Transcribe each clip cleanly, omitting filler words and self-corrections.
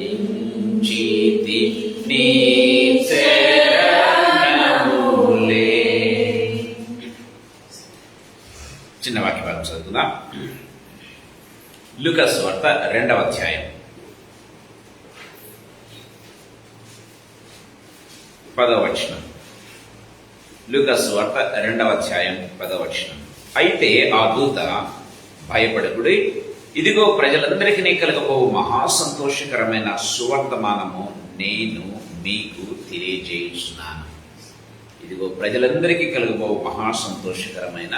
ఇంచితి నీ శరణములే. చిన్న వాక్య భాగం చదువుకుందాం. లూకా సువార్త 2వ అధ్యాయం 10వ వచనం. లూకా సువార్త 2వ అధ్యాయం 10వ వచనం. అయితే ఆ దూత, భయపడకుడి, ఇదిగో ప్రజలందరికీ కలగబోవు మహా సంతోషకరమైన సువర్తమానము నేను మీకు తెలియజేయుచున్నాను. ఇదిగో ప్రజలందరికీ కలగబోవు మహా సంతోషకరమైన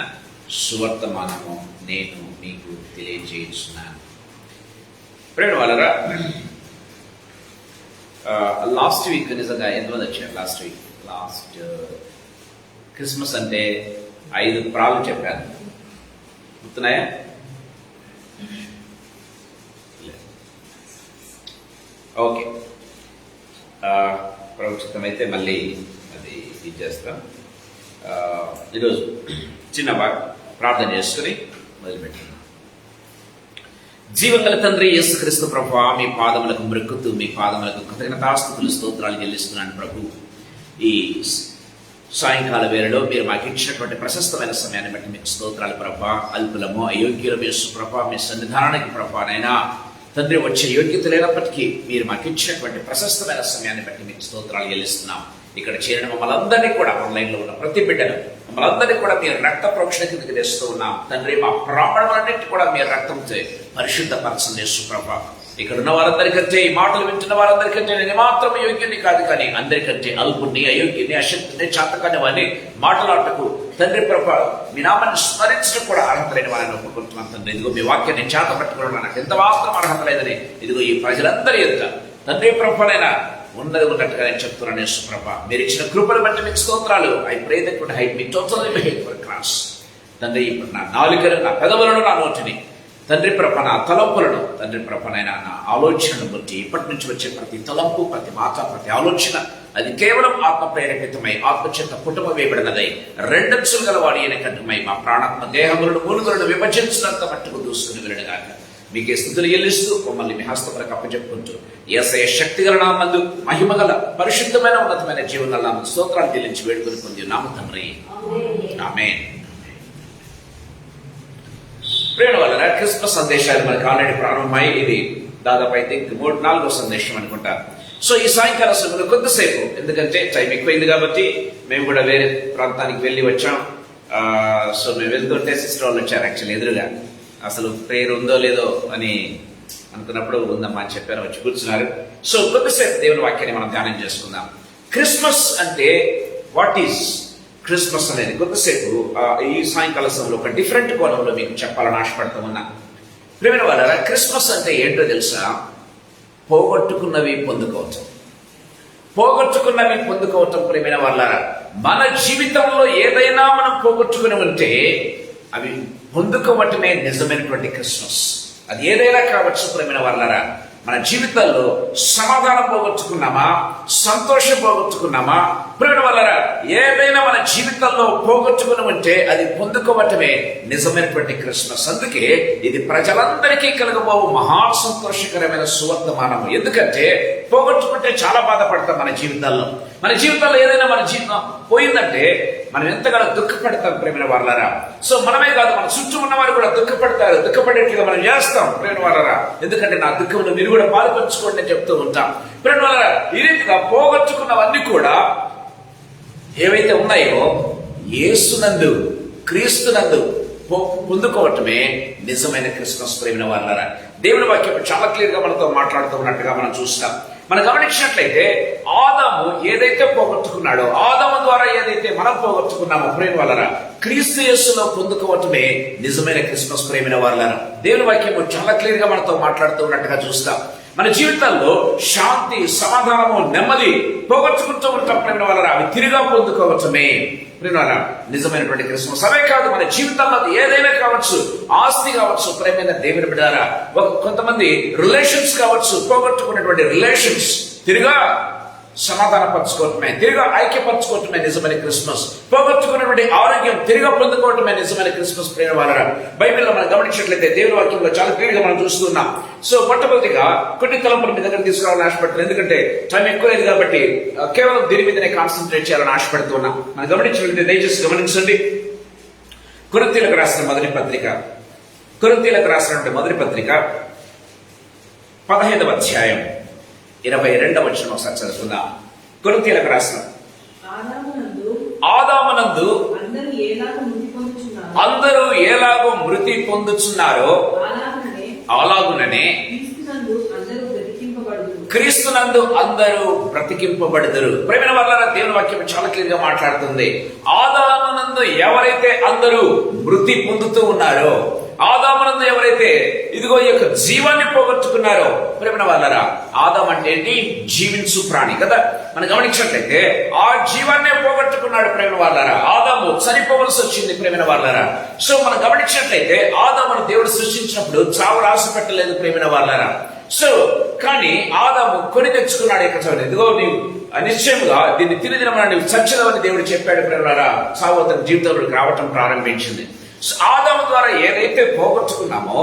సువర్తమానము నేను మీకు తెలియజేయుచున్నాను. ప్రేమ వాళ్ళరా, లాస్ట్ వీక్ నిజంగా ఎంతమంది వచ్చారు? లాస్ట్ క్రిస్మస్ అంటే 5 ప్రాలు చెప్పాను, గుర్తున్నాయా? ఓకే, ప్రవచితం అయితే మళ్ళీ అది ఇది చేస్తాం. ఈరోజు చిన్న ప్రార్థన చేసుకుని మొదలుపెట్టాం. జీవగల తండ్రి యేసుక్రీస్తు ప్రభువా, మీ పాదములకు మృక్కుతూ మీ పాదములకు కృతజ్ఞతాస్తుతులు స్తోత్రాలు చెల్లిస్తున్నాను ప్రభు. ఈ సాయంకాల వేళలో మీరు మాకు ఇచ్చినటువంటి ప్రశస్తమైన సమయాన్ని బట్టి మీకు స్తోత్రాలు ప్రభా. అల్పులము అయోగ్యులము యేసు ప్రభా, మీ సన్నిధానానికి ప్రభా నైనా తండ్రి వచ్చే యోగ్యత లేనప్పటికీ మీరు మాకు ఇచ్చినటువంటి ప్రశస్తమైన సమయాన్ని బట్టి మీకు స్తోత్రాలు చెల్లిస్తున్నాం. ఇక్కడ చేరిన మమ్మల్ని అందరినీ కూడా, ఆన్లైన్లో ఉన్న ప్రతి బిడ్డను మమ్మల్ని అందరినీ కూడా మీరు రక్త ప్రోక్షణ కిందకి తెస్తూ ఉన్నాం తండ్రి. మా ప్రాణములన్నింటి కూడా మీరు రక్తంతో పరిశుద్ధపరచండి యేసు ప్రభా. ఇక్కడ ఉన్న వారందరికంటే, ఈ మాటలు వింటున్న వారందరికంటే నేను మాత్రం యోగ్యుని కాదు, కానీ అందరికంటే అల్పుని, అయోగ్యుని, అశక్తిని, చాతకాని వారిని మాట్లాడటకు తండ్రి ప్రభా మీ నామాన్ని స్మరించడం కూడా అర్హత లేని వారిని ఒప్పుకుంటున్నాను తండ్రి. ఇదిగో మీ వాక్యాన్ని చేత పట్టుకోవడం నాకు ఎంత మాత్రం అర్హత లేదని ఇదిగో ఈ ప్రజలందరి ఎదుట తండ్రి ప్రభానైనా ఉన్నది ఉన్నట్టుగా నేను చెప్తున్నాను యేసు ప్రభా. మీరు ఇచ్చిన కృపను బట్టి మీకు స్తోత్రాలు. I pray that would hide me totally behind for cross తండ్రి. ఇప్పుడు నా నాలుకను, నా పెదవులను, నా నోటిని తండ్రి ప్రభ, నా తలంపులను తండ్రి ప్రభనైనా నా ఆలోచనను బట్టి ఇప్పటి నుంచి వచ్చే ప్రతి తలంపు, ప్రతి మాట, ప్రతి ఆలోచన అది కేవలం ఆత్మ ప్రేరేపితమై, ఆత్మచేత కుటుంబ వేయబడినదై, రెండంచులు గల వాడి అయిన కంఠమై మా ప్రాణాత్మ దేహములను మూలుగులను విభజించినంత మట్టుకు దూసుకుని వెళ్ళగాక మీకే స్తుతులు చెల్లిస్తూ మమ్మల్ని మీ హస్తములకు అప్పచెప్పుకుంటూ యేసయ్య శక్తి గల నామందు, మహిమ గల పరిశుద్ధమైన ఉన్నతమైన జీవన నామందు స్తోత్రాలు చెల్లించి వేడుకొని పొంది నామ తండ్రి, ఆమేన్. ప్రేమ వల్ల క్రిస్మస్ సందేశాలు మనకు ఆల్రెడీ ప్రారంభమై, ఇది దాదాపు అయితే 3-4వ సందేశం అనుకుంటా. సో ఈ సాయంకాల సమయంలో కొద్దిసేపు, ఎందుకంటే టైం ఎక్కువైంది కాబట్టి మేము కూడా వేరే ప్రాంతానికి వెళ్ళి వచ్చాం. సో మేము వెళ్తుంటే సిస్టర్ వాళ్ళు వచ్చారు యాక్చువల్లీ ఎదురుగా. అసలు ప్రేయర్ ఉందో లేదో అని అనుకున్నప్పుడు ఉందమ్మా అని చెప్పారు, వచ్చి కూర్చున్నారు. సో కొద్దిసేపు దేవుని వాక్యాన్ని మనం ధ్యానం చేసుకుందాం. క్రిస్మస్ అంటే వాట్ ఈస్ క్రిస్మస్ అనేది కొద్దిసేపు ఈ సాయంకాల సమయంలో ఒక డిఫరెంట్ కోణంలో మీకు చెప్పాలని ఆశపడుతూ ఉన్నా. ప్రేమైన వాళ్ళ, క్రిస్మస్ అంటే ఏంటో తెలుసా? పోగొట్టుకున్నవి పొందుకోవటం. పోగొట్టుకున్నవి పొందుకోవటం. ప్రేమైన వాళ్ళ, మన జీవితంలో ఏదైనా మనం పోగొట్టుకుని ఉంటే అవి పొందుకోవటమే నిజమైనటువంటి క్రిస్మస్. అది ఏదైనా కావచ్చు. ప్రేమైన వాళ్ళరా, మన జీవితాల్లో సమాధానం పోగొట్టుకున్నామా, సంతోషం పోగొట్టుకున్నామా, ప్రేమ వల్లరా ఏదైనా మన జీవితంలో పోగొట్టుకుని ఉంటే అది పొందుకోవటమే నిజమైనటువంటి క్రిస్మస్. అందుకే ఇది ప్రజలందరికీ కలగబోవు మహా సంతోషకరమైన సువర్తమానము. ఎందుకంటే పోగొట్టుకుంటే చాలా బాధపడతాం మన జీవితాల్లో. మన జీవితంలో ఏదైనా మన జీవితం పోయిందంటే మనం ఎంతగానో దుఃఖపడతాం ప్రేమ వాళ్ళరా. సో మనమే కాదు, మన చుట్టూ ఉన్న వారు కూడా దుఃఖపడతారు. దుఃఖపడేట్టుగా మనం చేస్తాం ప్రేమ వాళ్ళరా. ఎందుకంటే నా దుఃఖంలో మీరు కూడా పాలుపంచుకోండి అని చెప్తూ ఉంటాం ప్రేమ వాళ్ళరా. ఈ రీతిగా పోగొట్టుకున్నవన్నీ కూడా ఏవైతే ఉన్నాయో యేసునందు, క్రీస్తునందు పొందుకోవటమే నిజమైన క్రిస్మస్. ప్రేమ వాళ్ళరా, దేవుని వాక్యం చాలా క్లియర్ గా మనతో మాట్లాడుతూ ఉన్నట్టుగా మనం చూస్తాం. మనం గమనించినట్లయితే ఆదాము ఏదైతే పోగొట్టుకున్నాడో, ఆదాము ద్వారా ఏదైతే మనం పోగొట్టుకున్నామో ప్రేమ వాళ్ళరా, క్రీస్తు యేసులో పొందుకోవటమే నిజమైన క్రిస్మస్. ప్రేమ వాళ్ళరా, దేవుని వాక్యం చాలా క్లియర్ గా మనతో మాట్లాడుతూ ఉన్నట్టుగా చూస్తాం. మన జీవితాల్లో శాంతి, సమాధానము, నెమ్మది పోగొట్టుకుంటూ ఉంటాం ప్రేమ వాళ్ళరా. అవి తిరిగా పొందుకోవటమే నిజమైనటువంటి క్రిస్మస్. అవే కాదు, మన జీవితంలో ఏదైనా కావచ్చు, ఆస్తి కావచ్చు, ప్రేమైన దేవుని బిడ్డలారా, కొంతమంది రిలేషన్స్ కావచ్చు, పోగొట్టుకున్నటువంటి రిలేషన్స్ తిరిగా సమాధానపరచుకోవటమే, తిరిగి ఐక్యపరచుకోవటమే నిజమైన క్రిస్మస్. పోగొట్టుకున్నటువంటి ఆరోగ్యం తిరిగి పొందుకోవటమే నిజమైన క్రిస్మస్. ప్రేమ వాళ్ళరా, బైబిల్లో మనం గమనించినట్లయితే దేవుని వాక్యంలో చాలా క్లియర్ గా మనం చూస్తున్నాం. సో మొట్టమొదటిగా కొన్ని తలంపులు మీ దగ్గర తీసుకురావాలని ఆశపడుతున్నాను, ఎందుకంటే టైం ఎక్కువ లేదు కాబట్టి కేవలం దీని మీదనే కాన్సన్ట్రేట్ చేయాలని ఆశపడుతున్నా. మనం గమనించినట్లయితే దయచేసి గమనించండి. కొరింథీయులకు రాసిన మొదటి పత్రిక, కొరింథీయులకు రాసినటువంటి మొదటి పత్రిక 15వ అధ్యాయం 22వ వచనం ఒకసారి చదువుకుందాం. కొరింథీయులకు రాసిన ఆదామునందు అందరూ ఎలాగో మృతి పొందుచున్నారో అలాగుననే క్రీస్తునందు అందరూ బ్రతికింపబడుదురు. ప్రేమైన వాళ్ళ దేవుని వాక్యం చాలా క్లియర్ గా మాట్లాడుతుంది. ఆదామునందు ఎవరైతే అందరూ మృతి పొందుతూ ఉన్నారో, ఆదామునందు ఎవరైతే ఇదిగో ఈ యొక్క జీవాన్ని పోగొట్టుకున్నారో, ప్రేమైన వాళ్ళరా, ఆదాం అంటే ఏంటి? జీవించు ప్రాణి కదా. మనం గమనించినట్లయితే ఆ జీవాన్నే పోగొట్టుకున్నాడు. ప్రేమైన వాళ్ళరా, ఆదాము చనిపోవలసి వచ్చింది. ప్రేమైన వాళ్ళరా, సో మనం గమనించినట్లయితే ఆదామును దేవుడు సృష్టించినప్పుడు చావు రాసి పెట్టలేదు. ప్రేమైన వాళ్ళరా, సో కానీ ఆదాము కొని తెచ్చుకున్నాడు. ఇక్కడ ఇదిగో నీవు నిశ్చయముగా దీన్ని తిరిగిన నీవు చచ్చినవని దేవుడు చెప్పాడు. ప్రేమలారా, చావు అతని జీవితంలోకి రావటం ప్రారంభించింది. ఆదాము ద్వారా ఏదైతే పోగొట్టుకున్నామో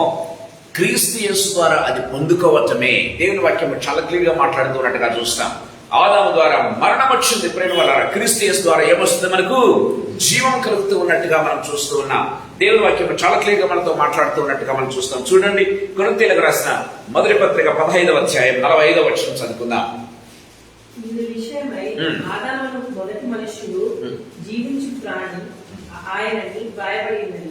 క్రీస్తు యేసు ద్వారా అది పొందుకోవటమే దేవుని వాక్యం చాలా క్లియర్ గా మాట్లాడుతున్నట్టుగా చూస్తాం. ఆదాము ద్వారా మరణం వచ్చింది. ప్రేమ వల్ల క్రీస్తు యేసు ద్వారా ఏమొస్తుంది? మనకు జీవం కలుగుతూ ఉన్నట్టుగా మనం చూస్తూ ఉన్నాం. దేవుని వాక్యం చాలా క్లియర్ గా మనతో మాట్లాడుతూ ఉన్నట్టుగా మనం చూస్తాం. చూడండి, కొరింథీయులకు రాసిన మొదటి పత్రిక 15వ అధ్యాయం 45వ వచనం చదువుకుందాం. మొదటి మనుషుడు జీవించు ప్రాణి ఆయనని భయపడినది.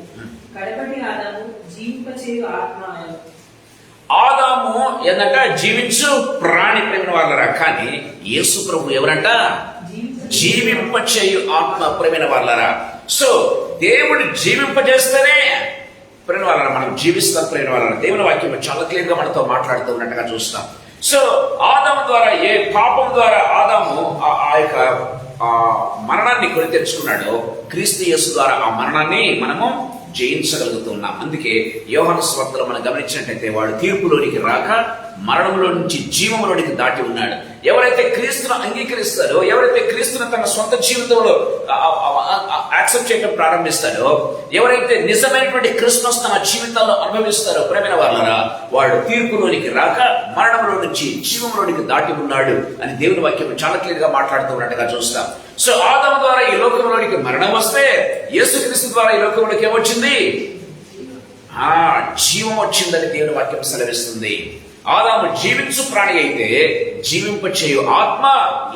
కడపటి ఆదాము జీవింపచేయు ఆత్మ. ఆదాము ఏంటంట? జీవించు ప్రాణి. ప్రేమ వాళ్ళరా, కానీ యేసు ప్రభు ఎవరంట? జీవింపచేయు ఆత్మ. ప్రేమ వాళ్ళరా, సో దేవుడు జీవింపజేస్తేనే ప్రేమ వాళ్ళరా మనం జీవిస్తాం. ప్రేమ వాళ్ళరా, దేవుని వాక్యం చాలా క్లియర్ గా మనతో మాట్లాడుతూ ఉన్నట్టుగా చూస్తాం. సో ఆదాము ద్వారా, ఏ పాపం ద్వారా ఆదాము ఆ యొక్క మరణాన్ని కొని తెచ్చుకున్నాడో, క్రీస్తు యేసు ద్వారా ఆ మరణాన్ని మనము జయించగలుగుతున్నాం. అందుకే యోహాను సువార్తలో మనం గమనించినట్లయితే వాడు తీర్పులోనికి రాక మరణంలో నుంచి జీవంలోనికి దాటి ఉన్నాడు. ఎవరైతే క్రీస్తును అంగీకరిస్తారో, ఎవరైతే క్రీస్తును తన సొంత జీవితంలో యాక్సెప్ట్ చేయడం ప్రారంభిస్తారో, ఎవరైతే నిజమైనటువంటి క్రిస్మస్ తన జీవితంలో అనుభవిస్తారో, ప్రేమైన వాళ్ళరా, వాడు తీర్పులోనికి రాక మరణంలో నుంచి జీవంలోనికి దాటి ఉన్నాడు అని దేవుని వాక్యం చాలా క్లియర్ గా మాట్లాడుతున్నట్టుగా చూస్తాం. సో ఆదాము ద్వారా ఈ లోకంలోనికి మరణం వస్తే, యేసుక్రీస్తు ద్వారా ఈ లోకంలోకి ఏమొచ్చింది? జీవం వచ్చిందని దేవుని వాక్యం సెలవిస్తుంది. ఆదాము జీవించు ప్రాణి అయితే జీవింపచేయు ఆత్మ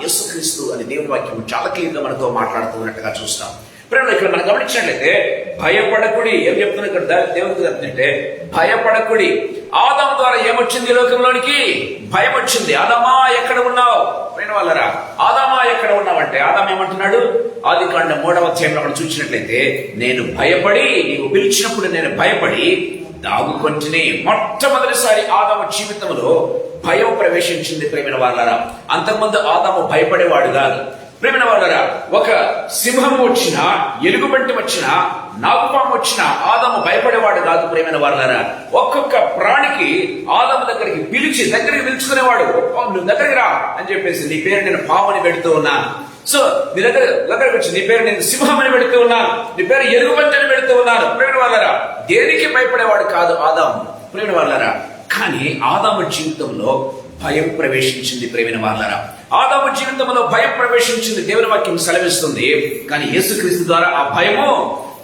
యేసుక్రీస్తు అని దేవుని వాక్యం చాలా క్లియర్ గా మనతో మాట్లాడుతున్నట్టుగా చూస్తాం. ప్రేమ ఇక్కడ మనం గమనించినట్లయితే భయపడకుడి. ఏం చెప్తున్నా ఇక్కడ దేవునికి చెప్తుంటే భయపడకుడి. ఆదాము ద్వారా ఏమొచ్చింది? లోకంలోనికి భయం వచ్చింది. ఆదామా ఎక్కడ ఉన్నావు? ప్రేమ వాళ్ళరా, ఆదామా ఎక్కడ ఉన్నావంటే ఆదాము ఏమంటున్నాడు? ఆదికాండం 3వ అధ్యాయంలో మనం చూసినట్లయితే నేను భయపడి, నీవు పిలిచినప్పుడు నేను భయపడి దాగుకొంటిని. మొట్టమొదటిసారి ఆదాము జీవితంలో భయం ప్రవేశించింది. ప్రేమైన వాళ్ళరా, అంతకుముందు ఆదాము భయపడేవాడు కాదు. ప్రేమైన వాళ్ళరా, ఒక సింహం వచ్చినా, ఎలుగుబంటి వచ్చినా, నాగుపాము వచ్చినా ఆదాము భయపడేవాడు కాదు. ప్రేమైన వాళ్ళరా, ఒక్కొక్క ప్రాణికి ఆదాము దగ్గరికి పిలుచుకునేవాడు. నువ్వు దగ్గరికి రా అని చెప్పేసి, నీ పేరు నేను పాముని పెడుతూ ఉన్నాను. సో నీ దగ్గరకు వచ్చి, నీ పేరు నేను సింహం అని పెడుతూ ఉన్నాను, నీ పేరు ఎలుగుబంటి అని పెడుతూ ఉన్నాను. ప్రేమైన వాళ్ళరా, దేనికి భయపడేవాడు కాదు ఆదాము. ప్రేమైన వాళ్ళరా, కానీ ఆదాము జీవితంలో భయం ప్రవేశించింది. ప్రేమైన వాళ్ళరా, ఆదాము జీవితంలో భయం ప్రవేశించింది. దేవుని వాక్యం సెలవిస్తుంది. కానీ యేసుక్రీస్తు ద్వారా ఆ భయము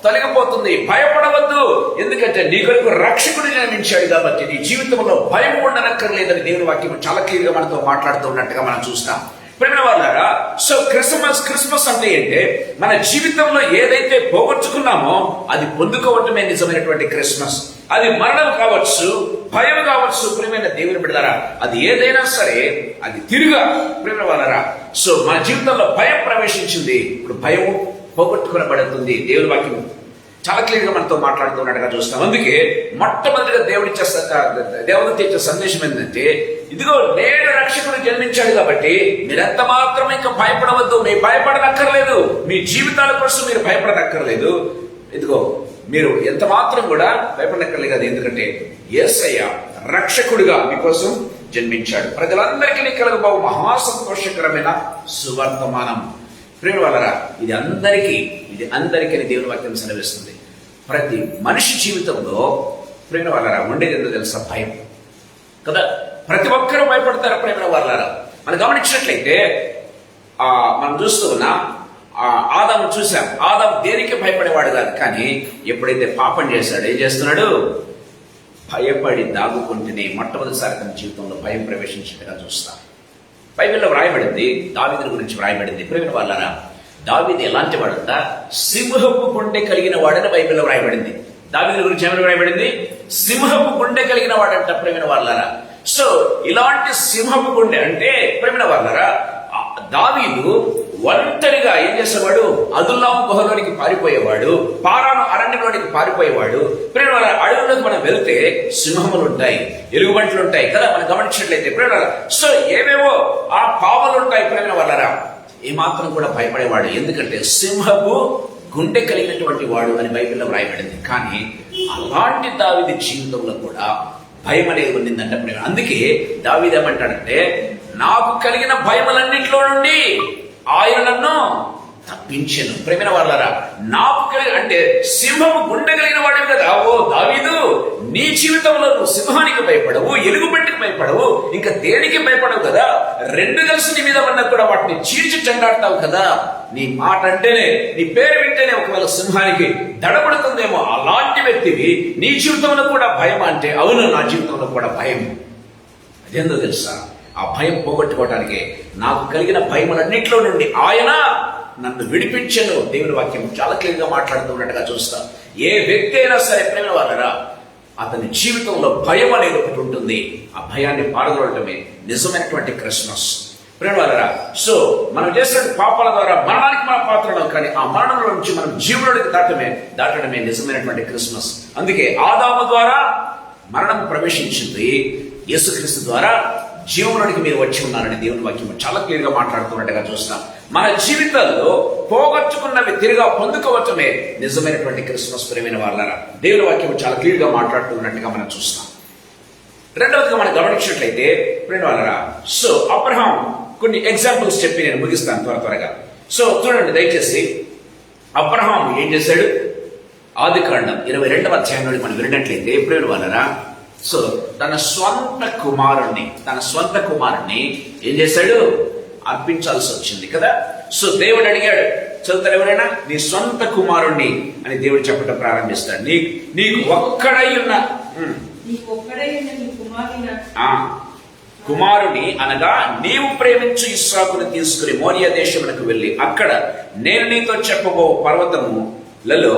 తొలగిపోతుంది. భయపడవద్దు, ఎందుకంటే నీ కొరకు రక్షకుడు జన్మించాడు కాబట్టి నీ జీవితంలో భయం ఉండనక్కర్లేదని దేవుని వాక్యం చాలా క్లియర్ గా మనతో మాట్లాడుతున్నట్టుగా మనం చూస్తాం. ప్రేమ వాళ్ళారా, సో క్రిస్మస్ అంటే ఏంటే మన జీవితంలో ఏదైతే పోగొట్టుకున్నామో అది పొందుకోవటమే నిజమైనటువంటి క్రిస్మస్. అది మరణం కావచ్చు, భయం కావచ్చు. ప్రేమైన దేవుని బిడ్డలారా, అది ఏదైనా సరే అది తిరుగా. ప్రేమ వాళ్ళారా, సో మన జీవితంలో భయం ప్రవేశించింది, ఇప్పుడు భయం పోగొట్టుకునబడుతుంది. దేవుని వాక్యం చాలా క్లియర్ గా మనతో మాట్లాడుతున్నట్టుగా చూస్తాం. అందుకే మొట్టమొదటిగా దేవుడు తెచ్చే సందేశం ఏంటంటే, ఇదిగో నేడు రక్షకుడు జన్మించాడు కాబట్టి మీరెంత మాత్రం ఇంకా భయపడవద్దు. మీరు భయపడనక్కర్లేదు, మీ జీవితాల కోసం మీరు భయపడనక్కర్లేదు. ఇదిగో మీరు ఎంత మాత్రం కూడా భయపడనక్కర్లేదు. ఎందుకంటే యేసయ్య రక్షకుడిగా మీకోసం జన్మించాడు. ప్రజలందరికీ కలుగబోవు మహాసంతోషకరమైన సువర్తమానం. ప్రియుల వలరా ఇది అందరికీ దేవుని వాక్యం సెలవిస్తుంది. ప్రతి మనిషి జీవితంలో ప్రియుల వలరా ఉండేది ఎందుకు తెలుసా? భయం కదా. ప్రతి ఒక్కరూ భయపడతారు ప్రియుల వలరా. మనం గమనించినట్లయితే మనం చూస్తూ ఉన్నాం, ఆదాము చూసాం. ఆదాము దేనికి భయపడేవాడు కాదు, కానీ ఎప్పుడైతే పాపం చేశాడో ఏం చేస్తున్నాడు? భయపడి దాగుకుంటేనే మొట్టమొదటిసారి తన జీవితంలో భయం ప్రవేశించినట్టుగా చూస్తాం. బైబిల్లో వ్రాయబడింది, దావీదు గురించి వ్రాయబడింది. ప్రేమిన వాళ్ళరా, దావీదు ఎలాంటి వాడంట? సింహపు గుండె కలిగిన వాడని బైబిల్లో వ్రాయబడింది. దావీదు గురించి ఏమైనా వ్రాయబడింది? సింహపు గుండె కలిగిన వాడంట. ప్రేమిన వాళ్ళరా, సో ఇలాంటి సింహపు గుండె అంటే ప్రేమిన వాళ్ళరా, దావీదు ఒంటరిగా ఏం చేసేవాడు? అదుల్లాము గుహలోనికి పారిపోయేవాడు, పారాను అరణ్యంలోనికి పారిపోయేవాడు. ప్రేమ అడవుల్లోకి మనం వెళ్తే సింహములు ఉంటాయి, ఎలుగుబంట్లు ఉంటాయి కదా, మనం గమనించినట్లయితే ప్రేమ. సో ఏవేవో ఆ పాములు ఉంటాయి ప్రేమ వాళ్ళరా. ఏమాత్రం కూడా భయపడేవాడు, ఎందుకంటే సింహపు గుండె కలిగినటువంటి వాడు అని బైబిల్లో వ్రాయబడింది. కానీ అలాంటి దావీదు జీవితంలో కూడా భయం అనేది ఉండిందంట ప్రేమ. అందుకే దావీదు ఏమంటాడంటే, నాకు కలిగిన భయములన్నింటిలో నుండి ఆయన నన్ను తప్పించెను. ప్రేమైన వాళ్ళరా, నాకు అంటే సింహము గుండె కలిగిన వాడు కదా. ఓ దావీదు, నీ జీవితంలో నువ్వు సింహానికి భయపడవు, ఎలుగుబంటికి భయపడవు, ఇంకా దేనికి భయపడవు కదా. రెండు కలిసి నీ మీద ఉన్నా కూడా వాటిని చీల్చి చెండాడతావు కదా. నీ మాట అంటేనే, నీ పేరు వింటేనే ఒకవేళ సింహానికి దడబడుతుందేమో. అలాంటి వ్యక్తివి నీ జీవితంలో కూడా భయం అంటే, అవును నా జీవితంలో కూడా భయం. అదేందో తెలుసా? ఆ భయం పోగొట్టుకోవటానికి నాకు కలిగిన భయములన్నింటిలో నుండి ఆయన నన్ను విడిపించెను. దేవుని వాక్యం చాలా క్లియర్ గా మాట్లాడుతున్నట్టుగా చూస్తాం. ఏ వ్యక్తి అయినా సరే ప్రేమ వాళ్ళరా, అతని జీవితంలో భయం అనేది ఒకటి ఉంటుంది. ఆ భయాన్ని పారదోలటమే నిజమైనటువంటి క్రిస్మస్. ప్రేమ వాళ్ళరా, సో మనం చేసిన పాపాల ద్వారా మరణానికి మన పాత్రలో, కానీ ఆ మరణంలో నుంచి మనం జీవులోకి దాటడమే నిజమైనటువంటి క్రిస్మస్. అందుకే ఆదాము ద్వారా మరణం ప్రవేశించింది, యేసుక్రీస్తు ద్వారా జీవంలోనికి మీరు వచ్చి ఉన్నారని దేవుని వాక్యం చాలా క్లియర్ గా మాట్లాడుతున్నట్టుగా చూస్తున్నాం. మన జీవితాల్లో పోగొట్టుకున్నవి తిరిగా పొందుకోవటమే నిజమైనటువంటి క్రిస్మస్. ప్రేమైన వాళ్ళారా, దేవుని వాక్యం చాలా క్లియర్ గా మాట్లాడుతున్నట్టుగా మనం చూస్తాం. రెండవదిగా మనం గమనించినట్లయితే ప్రేమ వాళ్ళారా, సో అబ్రహాం కొన్ని ఎగ్జాంపుల్స్ చెప్పి నేను ముగిస్తాను త్వరగా. సో చూడండి దయచేసి, అబ్రహాం ఏం చేశాడు? ఆదికాండం 22వ అధ్యాయంలో మనం విన్నట్లయితే ప్రేమ వాళ్ళారా, సో తన స్వంత కుమారుణ్ణి ఏం చేశాడు? అర్పించాల్సి వచ్చింది కదా. సో దేవుడు అడిగాడు, చదువుతారు ఎవరైనా, నీ స్వంత కుమారుణ్ణి అని దేవుడు చెప్పడం ప్రారంభిస్తాడు. నీకు ఒక్కడై ఉన్న కుమారుని అనగా నీవు ప్రేమించు ఇస్సాకును తీసుకుని మోరియా దేశమునకు వెళ్ళి అక్కడ నేను నీతో చెప్పబో పర్వతములలో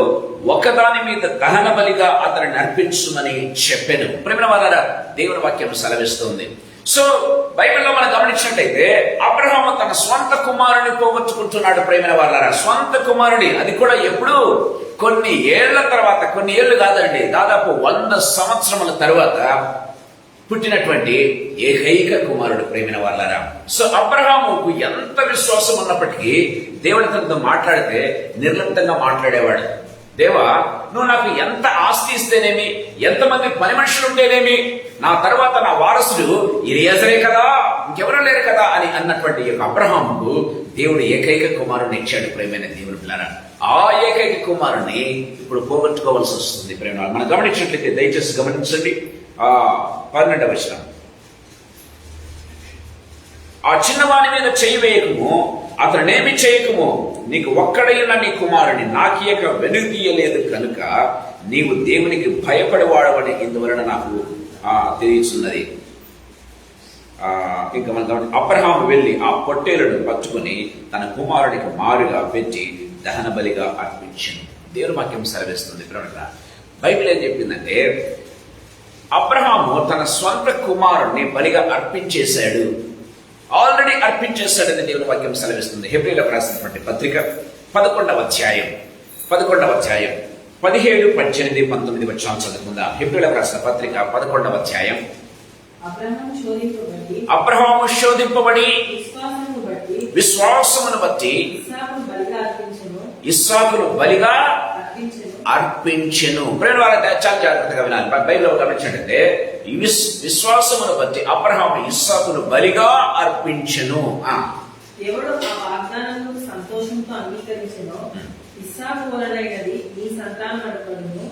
ఒకదాని మీద దహన బలిగా అతనిని అర్పించుమని చెప్పాను. ప్రేమ వాళ్ళారా, దేవుని వాక్యం సెలవిస్తుంది. సో బైబిల్లో మనం గమనించినట్లయితే అబ్రహాము తన స్వంత కుమారుని పోగొట్టుకుంటున్నాడు. ప్రేమ వాళ్ళారా, స్వంత కుమారుని, అది కూడా ఎప్పుడు? కొన్ని ఏళ్ల తర్వాత, కొన్ని ఏళ్లు కాదండి, దాదాపు 100 సంవత్సరముల తర్వాత పుట్టినటువంటి ఏకైక కుమారుడు. ప్రేమిన వాళ్ళారా, సో అబ్రహాముకు ఎంత విశ్వాసం ఉన్నప్పటికీ దేవుడి తనతో మాట్లాడితే నిర్లిప్తంగా మాట్లాడేవాడు. దేవా, నువ్వు నాకు ఎంత ఆస్తి ఇస్తేనేమి, ఎంతమంది పని మనుషులు ఉంటేనేమి, నా తర్వాత నా వారసుడు ఎలియాజరే కదా, ఇంకెవరూ లేరు కదా అని అన్నటువంటి యొక్క అబ్రహాముకు దేవుడు ఏకైక కుమారుని ఇచ్చాడు. ప్రేమైన దేవుని పిల్లరా, ఆ ఏకైక కుమారుని ఇప్పుడు పోగొట్టుకోవాల్సి వస్తుంది. ప్రేమ మనం గమనించినట్లయితే దయచేసి గమనించండి, 12వ వచనం, ఆ చిన్నవాని మీద చేయి వేయకము, అతనేమి చేయకము, నీకు ఒక్కడైన నీ కుమారుని నాకియక వెనుదీయలేదు కనుక నీవు దేవునికి భయపడేవాడవని ఇందువలన నాకు తెలియచున్నది. ఇంకా మనం అబ్రహాము వెళ్ళి ఆ పొట్టేలును పట్టుకుని తన కుమారునికి మారుగా పెట్టి దహన బలిగా అర్పించను. దేవుని వాక్యం సెలవిస్తుంది. బైబిల్ ఏం చెప్పిందంటే, అబ్రహాము తన స్వంత కుమారుణ్ణి బలిగా అర్పించేశాడు, ఆల్రెడీ అర్పించేశాడని దేవుని వాక్యం సెలవిస్తుంది. హెబ్రీయులకు రాసినటువంటి పత్రిక 11వ అధ్యాయం 17, 18, 19 వచనాలు చదువుకుందాం. హెబ్రీయులకు రాసిన పత్రిక 11వ అధ్యాయం. అబ్రహాము శోధింపబడి విశ్వాసమును బట్టి ఇస్సాకును బలిగా అర్పించెను. చాలా జాగ్రత్తగా వినాలి. బైబిల్లో గమనించండి, ఈ విశ్వాసమును బట్టి అబ్రహాము ఇస్సాకును బలిగా అర్పించెను. ఎవడు ఆ వాగ్దానము సంతోషంతో అంగీకరించెనో ఇస్సాకు వలనైనది నీ సంతానం నడపడును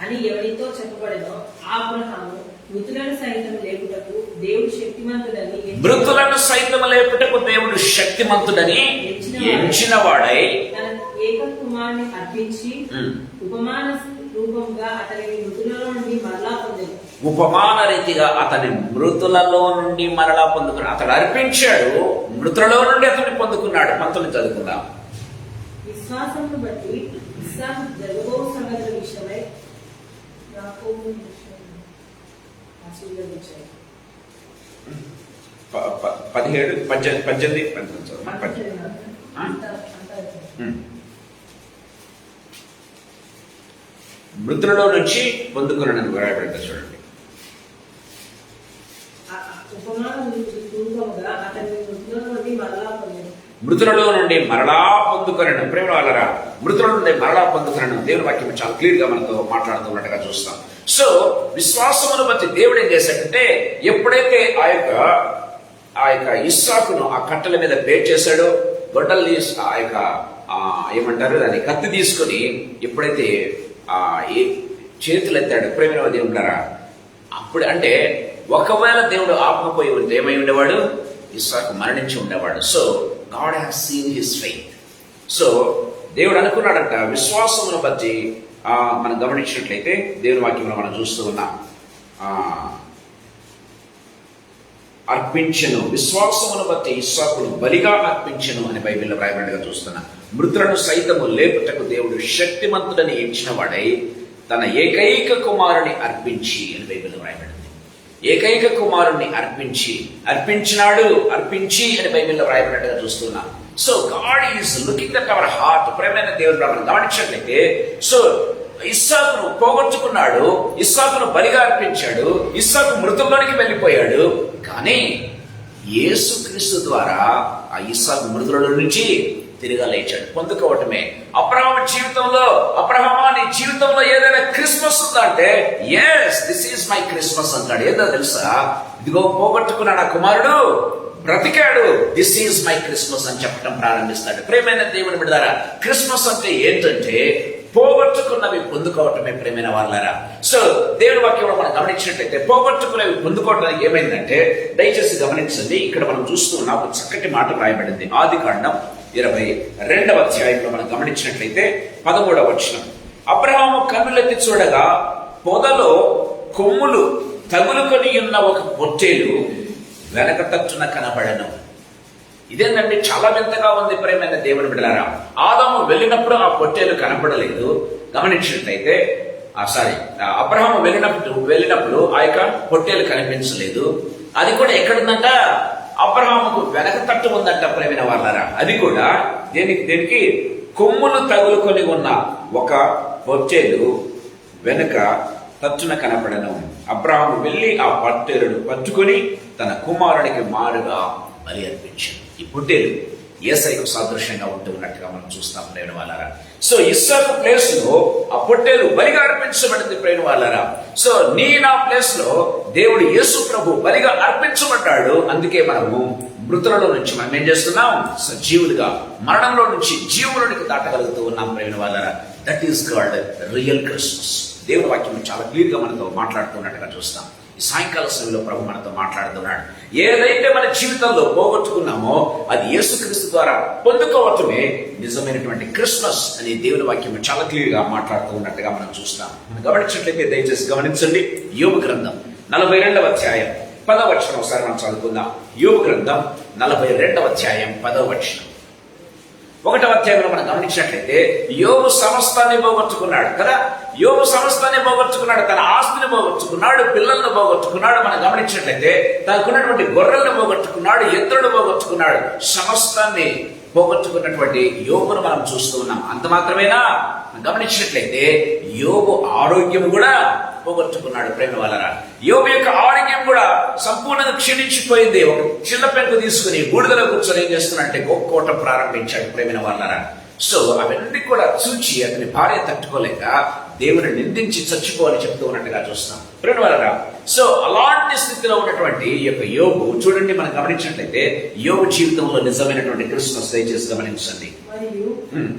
అని ఎవరితో చెప్పబడెనో అబ్రహాము మృతులను సైతం లేపుటకు దేవుడు శక్తిమంతుడని ఎంచిన వాడై తన ఏక కుమారుని అర్పించి ఉపమాన రూపంగా అతనిని మృతులలో నుండి మరలా పొందెను. ఉపమాన రీతిగా అతని మృతులలో నుండి మరలా పొందుకున్నాడు. అతడు అర్పించాడు, మృతులలో నుండి అతన్ని పొందుకున్నాడు. 19 చదువుకుందాం. విశ్వాసమును బట్టి ఇస్సాకు జరగబో సంగతుల విషయమై యాకోబు 17, 18. మృతులలో నుంచి పొందుకున్నాను రాయబడ్డ చూడండి. మృతులలో నుండి మరలా పొందుకొనను. ప్రేమ వాళ్ళరా, మృతుల నుండి మరలా పొందుకొనను దేవుని వాక్యం చాలా క్లియర్ గా మనతో మాట్లాడుతున్నట్టుగా చూస్తాం. సో విశ్వాసమును బట్టి దేవుడు ఏం చేశాడంటే, ఎప్పుడైతే ఆ యొక్క ఇస్సాకును ఆ కట్టెల మీద పేట్ చేశాడో, గొడ్డలు ఆ యొక్క ఏమంటారు దాన్ని కత్తి తీసుకుని ఎప్పుడైతే చేతులు ఎత్తాడు, ప్రేమ దేవుడారా, అప్పుడు అంటే ఒకవేళ దేవుడు ఆపకపోయి ఉంటే ఏమై ఉండేవాడు, ఇస్సాకు మరణించి ఉండేవాడు. So God has seen his faith. So దేవుడు అనుకున్నాడంట, విశ్వాసమును బట్టి మనం గమనించినట్లయితే దేవుని వాక్యంలో మనం చూస్తూ ఉన్నాం, అర్పించెను, విశ్వాసమును బట్టి ఇస్సాకును బలిగా అర్పించెను అని బైబిల్లో రాయబడిగా చూస్తున్నా. మృతులను సైతము లేపుటకు దేవుడు శక్తిమంతుడని ఎంచిన వాడై తన ఏకైక కుమారుని అర్పించి అని బైబిల్లో రాయబడింది. ఏకైక కుమారుణ్ణి అర్పించి అని బైబిల్లో రాయబడినట్టుగా చూస్తున్నా. So God is looking at our heart. ప్రేమైన దేవుడు మనం గమనించినట్లయితే, సో ఇస్సాకును పోగొట్టుకున్నాడు, ఇస్సాకును బలిగా అర్పించాడు, ఇస్సాకు మృతుల్లోనికి వెళ్ళిపోయాడు. కానీ యేసుక్రీస్తు ద్వారా ఆ ఇస్సాకు మృతుల నుంచి తిరిగా లేచాడు. పొందుకోవటమే అబ్రహాము జీవితంలో, అబ్రహామా నీ జీవితంలో ఏదైనా క్రిస్మస్ ఉందంటే, yes this is my Christmas అంటాడు. ఏదో తెలుసా, ఇదిగో పోగొట్టుకున్న నా కుమారుడు బ్రతికాడు, దిస్ ఈజ్ మై క్రిస్మస్ అని చెప్పడం ప్రారంభిస్తాడు. ప్రేమైన దేవుని బిడ్డలారా, క్రిస్మస్ అంటే ఏంటంటే పోగొట్టుకున్నవి పొందుకోవటమే ప్రేమైన వాళ్ళారా. సో దేవుని వాక్యంలో మనం గమనించినట్లయితే పోగొట్టుకున్నవి పొందుకోవడానికి ఏమైందంటే, దయచేసి గమనించండి, ఇక్కడ మనం చూస్తూ ఉన్నాం ఒక చక్కటి మాట రాయబడింది. ఆదికాండం 22వ అధ్యాయంలో మనం గమనించినట్లయితే 13వ వచనం. అబ్రహాము కన్నులెత్తి చూడగా పొదలో కొమ్ములు తగులుకొని ఉన్న ఒక పొట్టేలు వెనక తట్టున కనబడను. ఇదేంటంటే చాలా వింతగా ఉంది ప్రేమైన దేవుని బిడ్డలారా. ఆదాము వెళ్ళినప్పుడు ఆ పొట్టేలు కనపడలేదు. గమనించినట్లయితే అబ్రహాము వెళ్ళినప్పుడు ఆ యొక్క పొట్టేలు కనిపించలేదు. అది కూడా ఎక్కడుందంట, అబ్రహాముకు వెనక తట్టు ఉందంట ప్రేమైన వాళ్ళారా. అది కూడా దేనికి కొమ్ములు తగులుకొని ఉన్న ఒక పొట్టేలు వెనుక తట్టున కనపడను. అబ్రహాము వెళ్ళి ఆ పొట్టేలును పట్టుకొని తన కుమారునికి మారుగా బలి అర్పించాడు. ఈ పొట్టేలు యేసయ్యకు సాదృశ్యంగా ఉన్నట్టుగా మనం చూస్తాం ప్రేమ వాళ్ళారా. సో ఇస్సాకు ప్లేస్ లో ఆ పొట్టేలు బలిగా అర్పించబడింది ప్రేమ వాళ్ళారా. సో నా ప్లేస్ లో దేవుడు యేసు ప్రభు బలిగా అర్పించబడ్డాడు. అందుకే మనము మృతులలో నుంచి మనం ఏం చేస్తున్నాం, సజీవులుగా మరణంలో నుంచి జీవులోనికి దాటగలుగుతూ ఉన్నాం ప్రేమ వాళ్ళారా. That is called real Christmas. దేవుని వాక్యం చాలా క్లియర్ గా మనతో మాట్లాడుతున్నట్టుగా చూస్తాం. ఈ సాయంకాల సమయంలో ప్రభు మనతో మాట్లాడుతున్నాడు. ఏదైతే మన జీవితంలో పోగొట్టుకున్నామో అది యేసుక్రీస్తు ద్వారా పొందుకోవటమే నిజమైనటువంటి క్రిస్మస్ అని దేవుని వాక్యం చాలా క్లియర్ గా మాట్లాడుతూ ఉన్నట్టుగా మనం చూస్తాం. మనం గమనించినట్లయితే దయచేసి గమనించండి. యోబు గ్రంథం 42వ అధ్యాయం 10వ వచనం ఒకసారి మనం చదువుకుందాం. యోబు గ్రంథం 42వ అధ్యాయం 10వ వచనం. 1వ అధ్యాయంలో మనం గమనించినట్లయితే యోబు సమస్తాన్ని పోగొట్టుకున్నాడు కదా. యోబు సమస్తాన్ని పోగొట్టుకున్నాడు, తన ఆస్తిని పోగొట్టుకున్నాడు, పిల్లలను పోగొట్టుకున్నాడు. మనం గమనించినట్లయితే తనకున్నటువంటి గొర్రెలను పోగొట్టుకున్నాడు, ఎద్దులను పోగొట్టుకున్నాడు. సమస్తాన్ని పోగొట్టుకున్నటువంటి యోబును మనం చూస్తూ ఉన్నాం. అంత మాత్రమేనా, గమనించినట్లయితే యోబు ఆరోగ్యం కూడా పోగొట్టుకున్నాడు ప్రేమ వాళ్ళరా. యోబు యొక్క ఆరోగ్యం కూడా సంపూర్ణంగా క్షీణించిపోయింది. ఒక చిన్న పెంకు తీసుకుని బూడిదలో కూర్చొని ఏం చేస్తున్నట్టే గోక్కోవటం ప్రారంభించాడు ప్రేమ వాళ్ళరా. సో అవన్నీ కూడా చూచి అతని భార్య తట్టుకోలేక దేవుని నిందించి చచ్చిపోవాలని చెప్తూ ఉన్నట్టుగా చూస్తాం. ప్రేమ వలన సో అలాంటి స్థితిలో ఉన్నటువంటి ఈ యొక్క యోబు చూడండి, మనం గమనించినట్లయితే యోబు జీవితంలో నిజమైనటువంటి క్రిస్మస్ దయచేసి గమనించండి. మరియు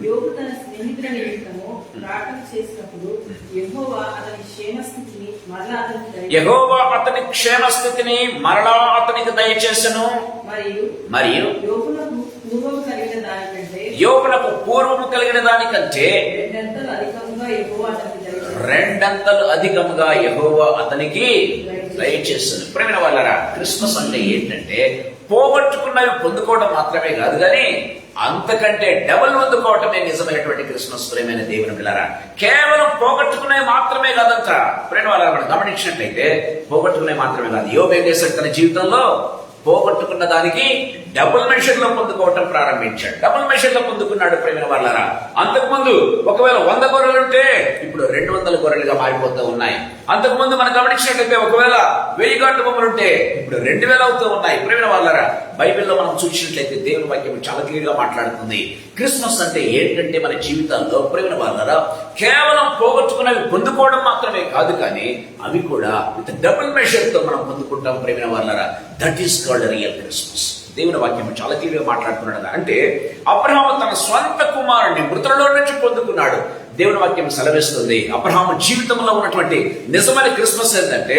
యోబు తన స్నేహితుల నిమిత్తము ప్రార్థన చేసినప్పుడు యెహోవా అతని క్షేమస్థితిని మరలా యెహోవా అతని క్షేమస్థితిని మరలా అతనికి దయచేసెను. మరియు యోబునకు పూర్వము కలిగిన దానికంటే రెండంతలు అధికముగా యెహోవా అతనికి దయచేసెను. ప్రేమైన వాళ్ళరా, క్రిస్మస్ అంటే ఏంటంటే పోగొట్టుకున్నవి పొందుకోవడం మాత్రమే కాదు, కానీ అంతకంటే డబుల్ పొందుకోవటమే నిజమైనటువంటి క్రిస్మస్. ప్రేమైన దేవుని బిడ్డలారా, కేవలం పోగొట్టుకునే మాత్రమే కాదంట. ప్రేమ వాళ్ళ మనం గమనించినట్లయితే పోగొట్టుకునే మాత్రమే కాదు, యోబు ఏం చేశాడు, తన జీవితంలో పోగొట్టుకున్న దానికి డబుల్ మెషర్ లో పొందుకోవటం ప్రారంభించాడు. డబుల్ మెషర్ లో పొందుకున్నాడు. ప్రేమ వాళ్ళరా, అంతకుముందు ఒకవేళ 100 గొర్రెలుంటే ఇప్పుడు 200 గొర్రెలుగా మారిపోతూ ఉన్నాయి. అంతకుముందు మనం గమనించినట్లయితే ఒకవేళ 1000 గంట బొమ్మలుంటే ఇప్పుడు 2000 అవుతూ ఉన్నాయి. ప్రేమ వాళ్ళరా, బైబిల్లో మనం చూసినట్లయితే దేవుని వాక్యం చాలా క్లియర్ గా మాట్లాడుతుంది. క్రిస్మస్ అంటే ఏంటంటే మన జీవితాల్లో ప్రేమ వాళ్ళరా కేవలం పోగొట్టుకున్నవి పొందుకోవడం మాత్రమే కాదు, కానీ అవి కూడా విత్ డబుల్ మెషర్ తో మనం పొందుకుంటాం. ప్రేమ వాళ్ళరా, that is called real Christmas. దేవుని వాక్యం చాలా క్లియర్ గా మాట్లాడుతున్నాడు. అంటే అబ్రహాము తన స్వంత కుమారుడిని మృతులలో నుంచి పొందుకున్నాడు. దేవుని వాక్యం సెలవిస్తుంది అబ్రహాము జీవితంలో ఉన్నటువంటి నిజమైన క్రిస్మస్ ఏంటంటే,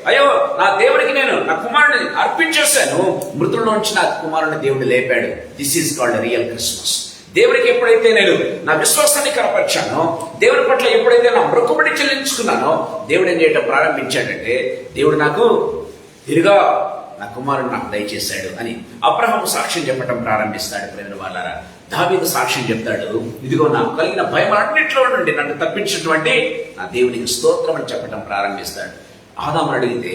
అయ్యో నా దేవుడికి నేను నా కుమారుడిని అర్పించేశాను, మృతుల్లో నుంచి నా కుమారుడిని దేవుడు లేపాడు. This is called real Christmas. దేవుడికి ఎప్పుడైతే నేను నా విశ్వాసాన్ని కనపరిచానో, దేవుడి పట్ల ఎప్పుడైతే నా మొక్కుబడి చెల్లించుకున్నానో, దేవుడు ఏం చేయడం ప్రారంభించాడంటే, దేవుడు నాకు తిరిగా నా కుమారుడు నాకు దయచేశాడు అని అబ్రహాము సాక్ష్యం చెప్పడం ప్రారంభిస్తాడు. ప్రేమ వాళ్ళారా, దావీదు సాక్ష్యం చెప్తాడు, ఇదిగో నాకు కలిగిన భయం అన్నింటిలో నుండి నన్ను తప్పించినటువంటి నా దేవునికి స్తోత్రం అని చెప్పడం ప్రారంభిస్తాడు. ఆదామును అడిగితే,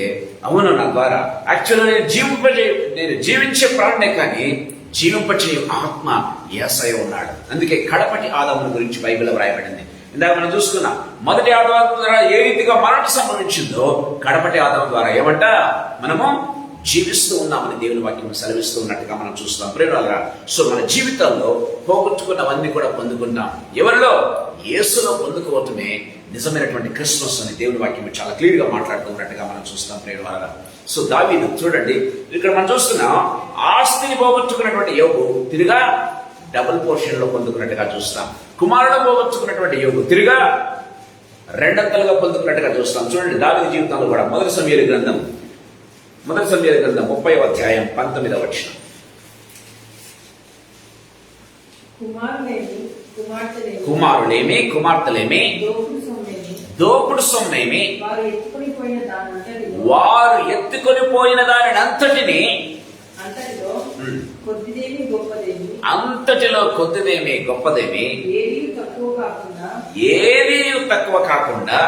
అవును నా ద్వారా యాక్చువల్గా నేను జీవించే ప్రాణనే కానీ జీవింపచేయ ఆత్మ యేసయ్య ఉన్నాడు. అందుకే కడపటి ఆదాముని గురించి బైబిల్లో వ్రాయబడింది. ఇందాక మనం చూసుకున్నాం, మొదటి ఆదాము ద్వారా ఏ రీతిగా మరణం సంభవించిందో, కడపటి ఆదాము ద్వారా ఏమంట మనము జీవిస్తూ ఉన్నామని దేవుని వాక్యం సెలవిస్తూ ఉన్నట్టుగా మనం చూస్తాం. ప్రేరణరా, సో మన జీవితంలో పోగొట్టుకున్నవన్నీ కూడా పొందుకుంటాం. ఎవరిలో? యేసులో పొందుకోవటమే నిజమైనటువంటి క్రిస్మస్ అని దేవుని వాక్యం చాలా క్లియర్ గా మాట్లాడుతున్నట్టుగా మనం చూస్తాం. ప్రేరణరా, సో దావీదు చూడండి, ఇక్కడ మనం చూస్తున్నాం ఆస్తిని పోగొట్టుకున్నటువంటి యోబు తిరిగా డబుల్ పోర్షన్ లో పొందుకున్నట్టుగా చూస్తాం. కుమారుడు పోగొట్టుకున్నటువంటి యోబు తిరిగా రెండంతలుగా పొందుకున్నట్టుగా చూస్తాం. చూడండి దావీదు జీవితంలో కూడా మొదటి సమూయేలు గ్రంథం 30వ అధ్యాయం 19వ వచనం. కుమారులేమి కుమార్తెలేమి దోపుడు సొమ్మేమి వారు ఎత్తుకొని పోయిన దానిని అంతటిని అంతటిలో కొద్దిదేమి గొప్పదేమి ఏది తక్కువ కాకుండా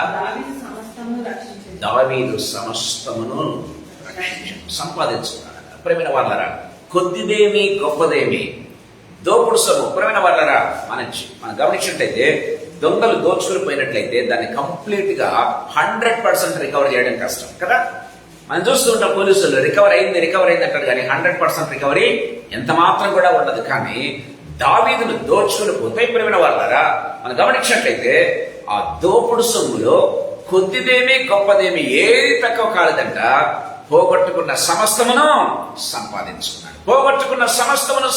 దావీదు సమస్తమును సంపాదించుకున్నాడు. ప్రేమైన వాళ్ళరా, కొద్దిదేమి గొప్పదేమి దోపుడు సొమ్ము. ప్రేమైన వాళ్ళరా, మనం గమనించినట్లయితే దొంగలు దోచుకుని పోయినట్లయితే దాన్ని కంప్లీట్ గా 100% రికవర్ చేయడం కష్టం కదా. మనం చూస్తుంటాం పోలీసులు రికవర్ అయింది అంటారు, కానీ 100% రికవరీ ఎంత మాత్రం కూడా ఉండదు. కానీ దావీదును దోచుకుని పోతే ప్రేమైన వాళ్ళరా, మనం గమనించినట్లయితే ఆ దోపుడు సొమ్ములో కొద్దిదేమి గొప్పదేమి ఏది తక్కువ కాలేదంట. పోగొట్టుకున్న సమస్తమును